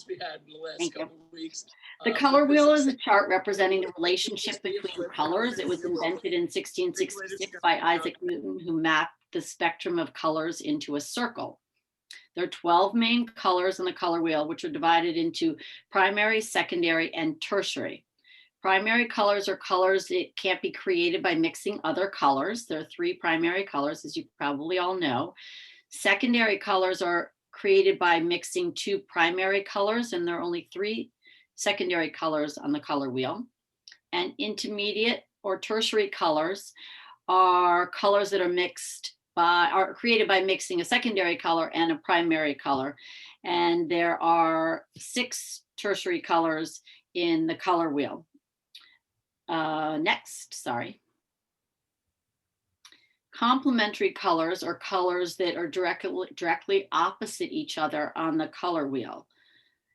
We had in the last Thank you. couple of weeks. The color wheel is a chart representing the relationship between colors. It was invented in 1666 by Isaac Newton, who mapped the spectrum of colors into a circle. There are 12 main colors on the color wheel, which are divided into primary, secondary, and tertiary. Primary colors are colors that can't be created by mixing other colors. There are 3 primary colors, as you probably all know. Secondary colors are created by mixing 2 primary colors, and there are only 3 secondary colors on the color wheel. And intermediate or tertiary colors are colors that are created by mixing a secondary color and a primary color. And there are 6 tertiary colors in the color wheel. Next, sorry. Complementary colors are colors that are directly opposite each other on the color wheel,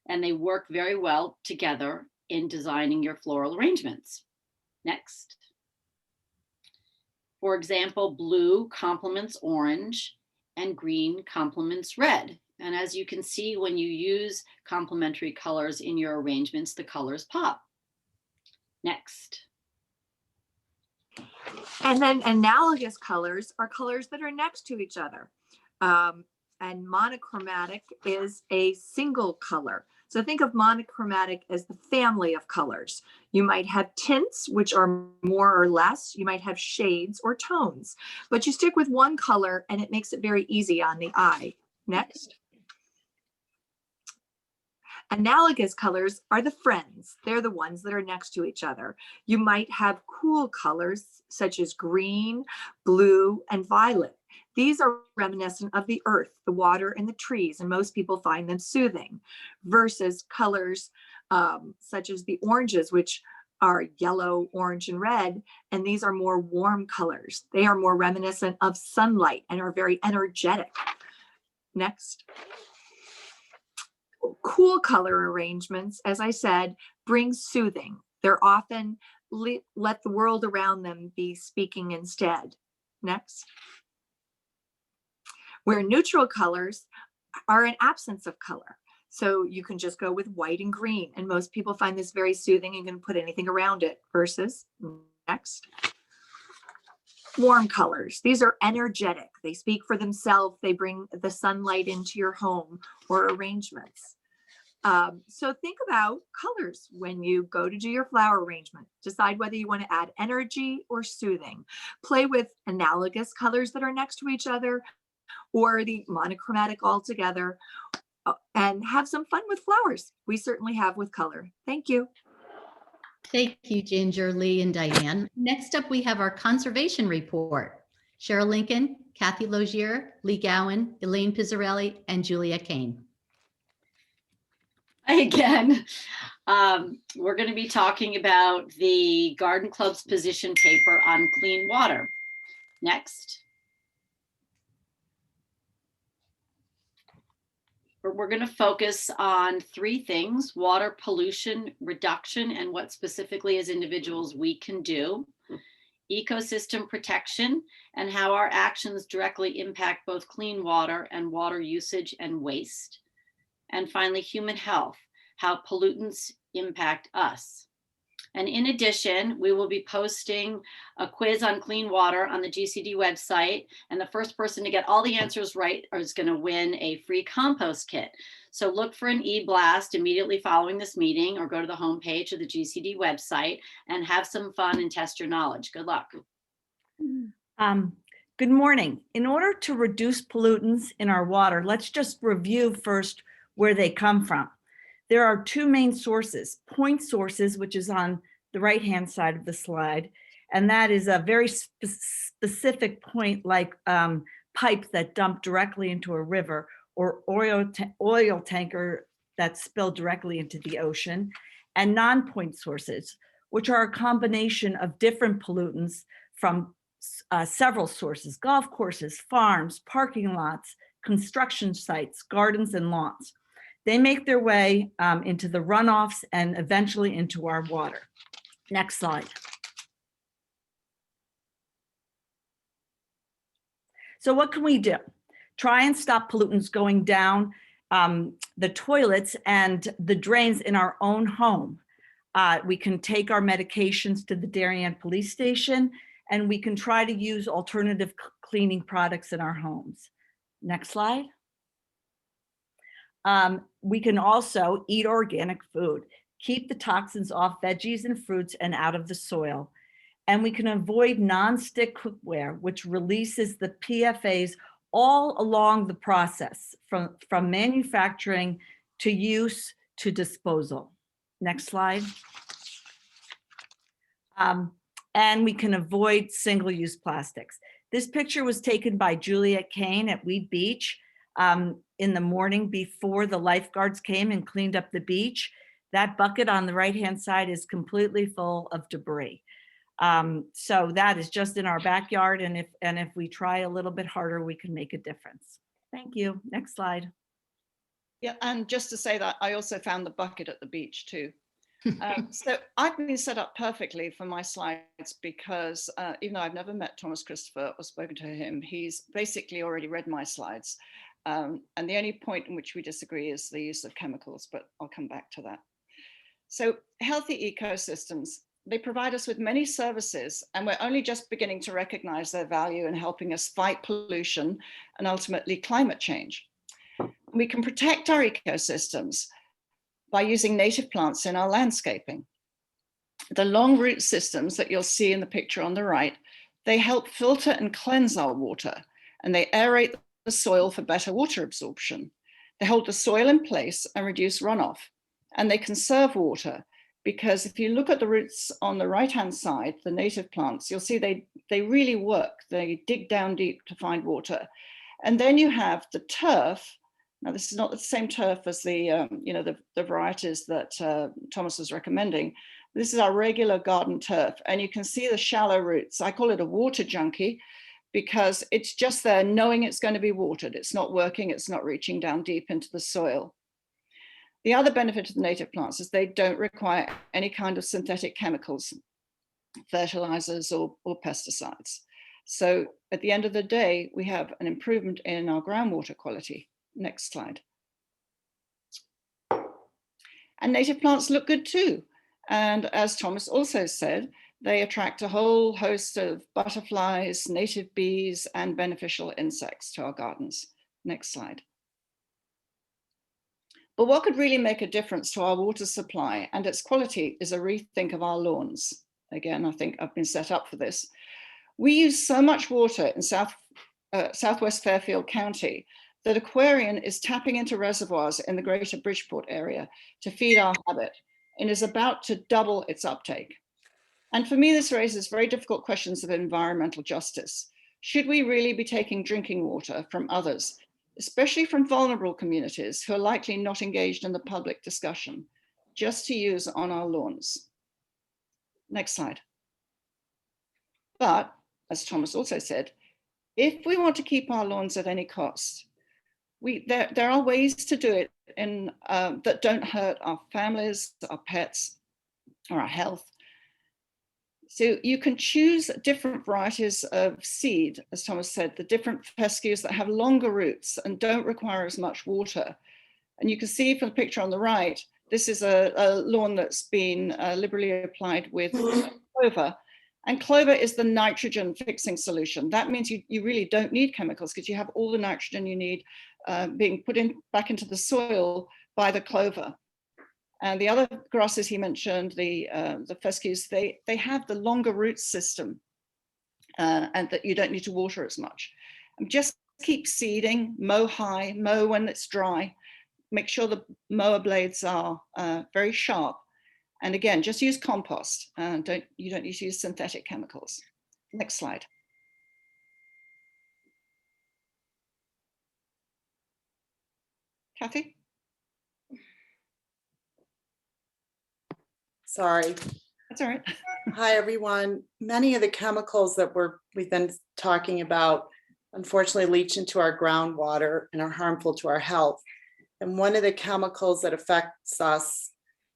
and they work very well together in designing your floral arrangements. Next. For example, blue complements orange and green complements red. And as you can see, when you use complementary colors in your arrangements, the colors pop. Next. And then analogous colors are colors that are next to each other. And monochromatic is a single color. So think of monochromatic as the family of colors. You might have tints, which are more or less. You might have shades or tones, but you stick with one color and it makes it very easy on the eye. Next. Analogous colors are the friends. They're the ones that are next to each other. You might have cool colors such as green, blue, and violet. These are reminiscent of the earth, the water, and the trees, and most people find them soothing, versus colors such as the oranges, which are yellow, orange, and red, and these are more warm colors. They are more reminiscent of sunlight and are very energetic. Next. Cool color arrangements, as I said, bring soothing. They're often let the world around them be speaking instead. Next. Where neutral colors are an absence of color. So you can just go with white and green, and most people find this very soothing. You can put anything around it. Versus, next. Warm colors. These are energetic. They speak for themselves. They bring the sunlight into your home or arrangements. So think about colors when you go to do your flower arrangement. Decide whether you want to add energy or soothing. Play with analogous colors that are next to each other or the monochromatic altogether, and have some fun with flowers. We certainly have with color. Thank you. Thank you, Ginger, Lee, and Diane. Next up, we have our conservation report. Cheryl Lincoln, Kathy Logier, Lee Gowan, Elaine Pizzarelli, and Julia Kane. Hi again. We're going to be talking about the Garden Club's position paper on clean water. Next. We're going to focus on 3 things: water pollution reduction and what specifically as individuals we can do, ecosystem protection, and how our actions directly impact both clean water and water usage and waste. And finally, human health, how pollutants impact us. And in addition, we will be posting a quiz on clean water on the GCD website. And the first person to get all the answers right is going to win a free compost kit. So look for an e-blast immediately following this meeting, or go to the homepage of the GCD website and have some fun and test your knowledge. Good luck. Good morning. In order to reduce pollutants in our water, let's just review first where they come from. There are 2 main sources: point sources, which is on the right-hand side of the slide, and that is a very specific point, like pipes that dump directly into a river, or oil tanker that spill directly into the ocean, and non-point sources, which are a combination of different pollutants from several sources: golf courses, farms, parking lots, construction sites, gardens, and lawns. They make their way into the runoffs and eventually into our water. Next slide. So what can we do? Try and stop pollutants going down the toilets and the drains in our own home. We can take our medications to the Darien Police Station, and we can try to use alternative cleaning products in our homes. Next slide. We can also eat organic food, keep the toxins off veggies and fruits and out of the soil. And we can avoid non-stick cookware, which releases the PFAS all along the process, from manufacturing to use to disposal. Next slide. And we can avoid single-use plastics. This picture was taken by Juliet Kane at Weed Beach in the morning before the lifeguards came and cleaned up the beach. That bucket on the right-hand side is completely full of debris. So that is just in our backyard, and if we try a little bit harder, we can make a difference. Thank you. Next slide. Yeah, and just to say that I also found the bucket at the beach too. So I've been set up perfectly for my slides because even though I've never met Thomas Christopher or spoken to him, he's basically already read my slides. And the only point in which we disagree is the use of chemicals, but I'll come back to that. So healthy ecosystems, they provide us with many services, and we're only just beginning to recognize their value in helping us fight pollution and ultimately climate change. We can protect our ecosystems by using native plants in our landscaping. The long root systems that you'll see in the picture on the right, they help filter and cleanse our water, and they aerate the soil for better water absorption. They hold the soil in place and reduce runoff, and they conserve water, because if you look at the roots on the right-hand side, the native plants, you'll see they really work. They dig down deep to find water. And then you have the turf. Now, this is not the same turf as the, the varieties that Thomas was recommending. This is our regular garden turf, and you can see the shallow roots. I call it a water junkie because it's just there knowing it's going to be watered. It's not working, it's not reaching down deep into the soil. The other benefit of the native plants is they don't require any kind of synthetic chemicals, fertilizers or pesticides. So at the end of the day, we have an improvement in our groundwater quality. Next slide. And native plants look good too. And as Thomas also said, they attract a whole host of butterflies, native bees, and beneficial insects to our gardens. Next slide. But what could really make a difference to our water supply and its quality is a rethink of our lawns. Again, I think I've been set up for this. We use so much water in Southwest Fairfield County that Aquarian is tapping into reservoirs in the greater Bridgeport area to feed our habit and is about to double its uptake. And for me, this raises very difficult questions of environmental justice. Should we really be taking drinking water from others, especially from vulnerable communities who are likely not engaged in the public discussion, just to use on our lawns? Next slide. But as Thomas also said, if we want to keep our lawns at any cost, there are ways to do it that don't hurt our families, our pets, or our health. So you can choose different varieties of seed, as Thomas said, the different fescues that have longer roots and don't require as much water. And you can see from the picture on the right, this is a lawn that's been liberally applied with clover. And clover is the nitrogen fixing solution. That means you really don't need chemicals because you have all the nitrogen you need being put back into the soil by the clover. And the other grasses he mentioned, the fescues, they have the longer root system and that you don't need to water as much. And just keep seeding, mow high, mow when it's dry. Make sure the mower blades are very sharp. And again, just use compost. You don't need to use synthetic chemicals. Next slide. Kathy? Sorry. That's all right. Hi, everyone. Many of the chemicals that we've been talking about, unfortunately, leach into our groundwater and are harmful to our health. And one of the chemicals that affects us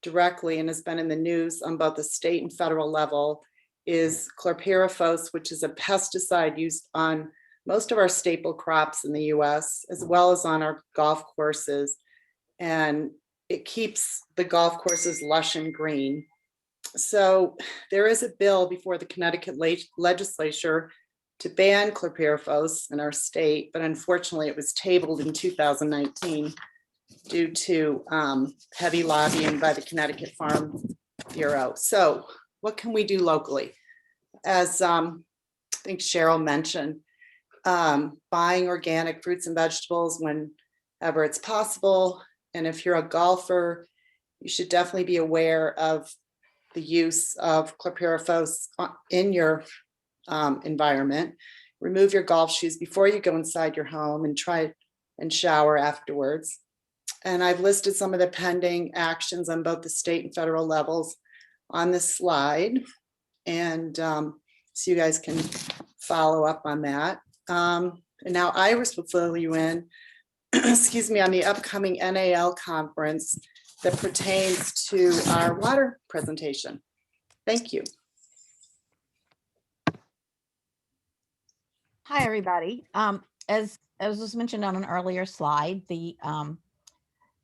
directly and has been in the news on both the state and federal level is chlorpyrifos, which is a pesticide used on most of our staple crops in the US, as well as on our golf courses. and it keeps the golf courses lush and green. So there is a bill before the Connecticut legislature to ban chlorpyrifos in our state, but unfortunately it was tabled in 2019 due to heavy lobbying by the Connecticut Farm Bureau. So what can we do locally? As I think Cheryl mentioned, buying organic fruits and vegetables whenever it's possible. And if you're a golfer, you should definitely be aware of the use of chlorpyrifos in your environment. Remove your golf shoes before you go inside your home and try and shower afterwards. And I've listed some of the pending actions on both the state and federal levels on this slide. And so you guys can follow up on that. And now Iris will fill you in, excuse me, on the upcoming NAL conference that pertains to our water presentation. Thank you. Hi, everybody. As was mentioned on an earlier slide, the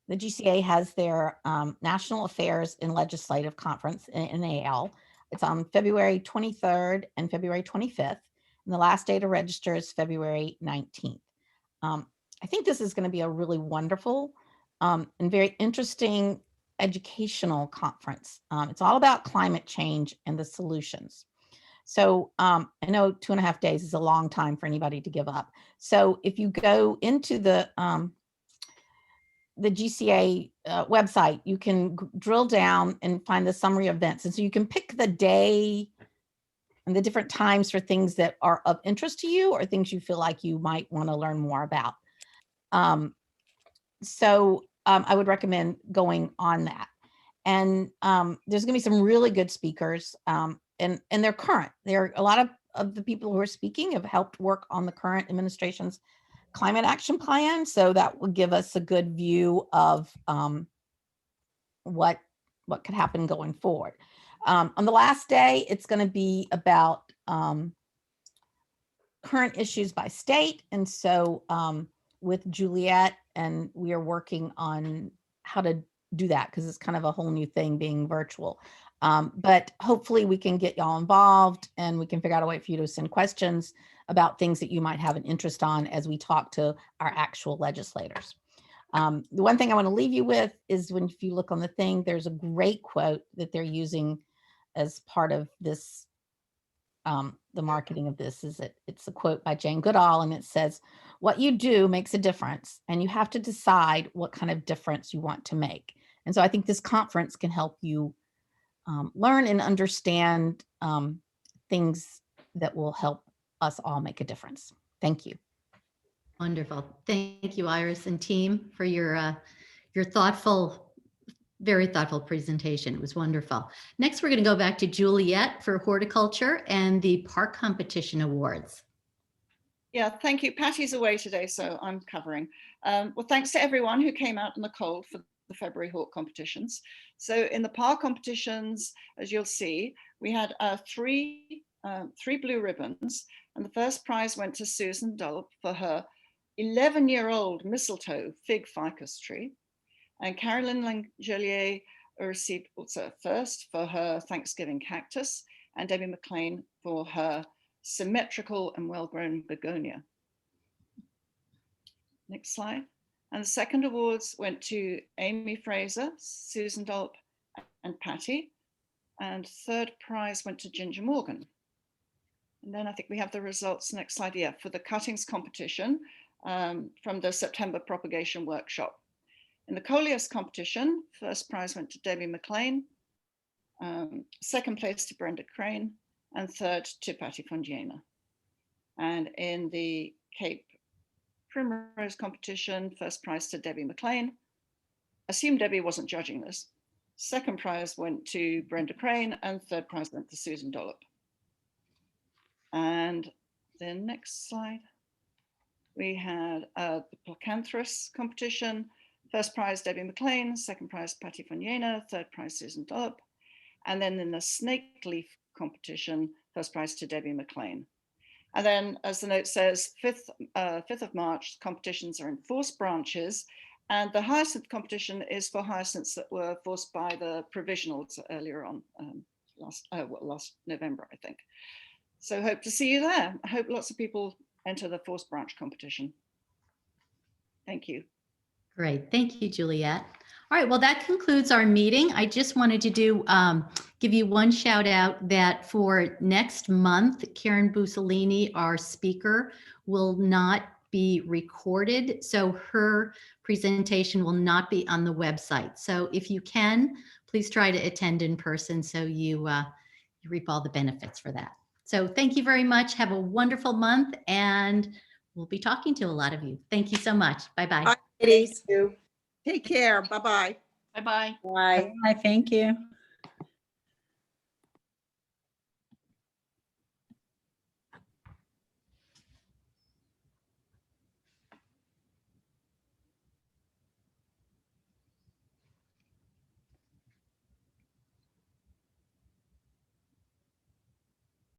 GCA has their National Affairs and Legislative Conference, NAL. It's on February 23rd and February 25th. And the last day to register is February 19th. I think this is going to be a really wonderful and very interesting educational conference. It's all about climate change and the solutions. So I know 2.5 days is a long time for anybody to give up. So if you go into the GCA website, you can drill down and find the summary events. And so you can pick the day and the different times for things that are of interest to you or things you feel like you might want to learn more about. I would recommend going on that. And there's going to be some really good speakers, and they're current. There are a lot of the people who are speaking have helped work on the current administration's climate action plan. So that will give us a good view of what could happen going forward. On the last day, it's going to be about current issues by state. And so with Juliet, and we are working on how to do that because it's kind of a whole new thing being virtual. But hopefully we can get y'all involved and we can figure out a way for you to send questions about things that you might have an interest on as we talk to our actual legislators. The one thing I want to leave you with is if you look on the thing, there's a great quote that they're using as part of this, the marketing of this. It's a quote by Jane Goodall, and it says, "What you do makes a difference, and you have to decide what kind of difference you want to make." And so I think this conference can help you learn and understand things that will help us all make a difference. Thank you. Wonderful. Thank you, Iris and team, for your thoughtful, very thoughtful presentation. It was wonderful. Next, we're going to go back to Juliet for horticulture and the park competition awards. Yeah, thank you. Patty's away today, so I'm covering. Well, thanks to everyone who came out in the cold for the February hawk competitions. So in the park competitions, as you'll see, we had three blue ribbons, and the first prize went to Susan Dullop for her 11-year-old mistletoe fig ficus tree. And Carolyn Langelier received also first for her Thanksgiving cactus, and Debbie McLean for her symmetrical and well-grown begonia. Next slide. And the second awards went to Amy Fraser, Susan Dolp, and Patty. And third prize went to Ginger Morgan. And then I think we have the results. Next slide. Yeah, for the cuttings competition from the September propagation workshop. In the Coleus competition, first prize went to Debbie McLean, second place to Brenda Crane, and third to Patty Fondiena. And in the Cape Primrose competition, first prize to Debbie McLean. Assume Debbie wasn't judging this. Second prize went to Brenda Crane, and third prize went to Susan Dollop. And the next slide, we had the Placanthrus competition. First prize, Debbie McLean. Second prize, Patty Fondiena. Third prize, Susan Dollop. And then in the snake leaf competition, first prize to Debbie McLean. And then, as the note says, 5th of March, competitions are in 4 branches, And the hyacinth competition is for hyacinths that were forced by the provisionals earlier on last November, I think. So hope to see you there. I hope lots of people enter the forced branch competition. Thank you. Great. Thank you, Juliet. All right. Well, that concludes our meeting. I just wanted to give you one shout out that for next month, Karen Bussolini, our speaker, will not be recorded. So her presentation will not be on the website. So if you can, please try to attend in person so you reap all the benefits for that. So thank you very much. Have a wonderful month, and we'll be talking to a lot of you. Thank you so much. Bye-bye. Ladies, take care. Bye-bye. Bye-bye. Bye. Thank you.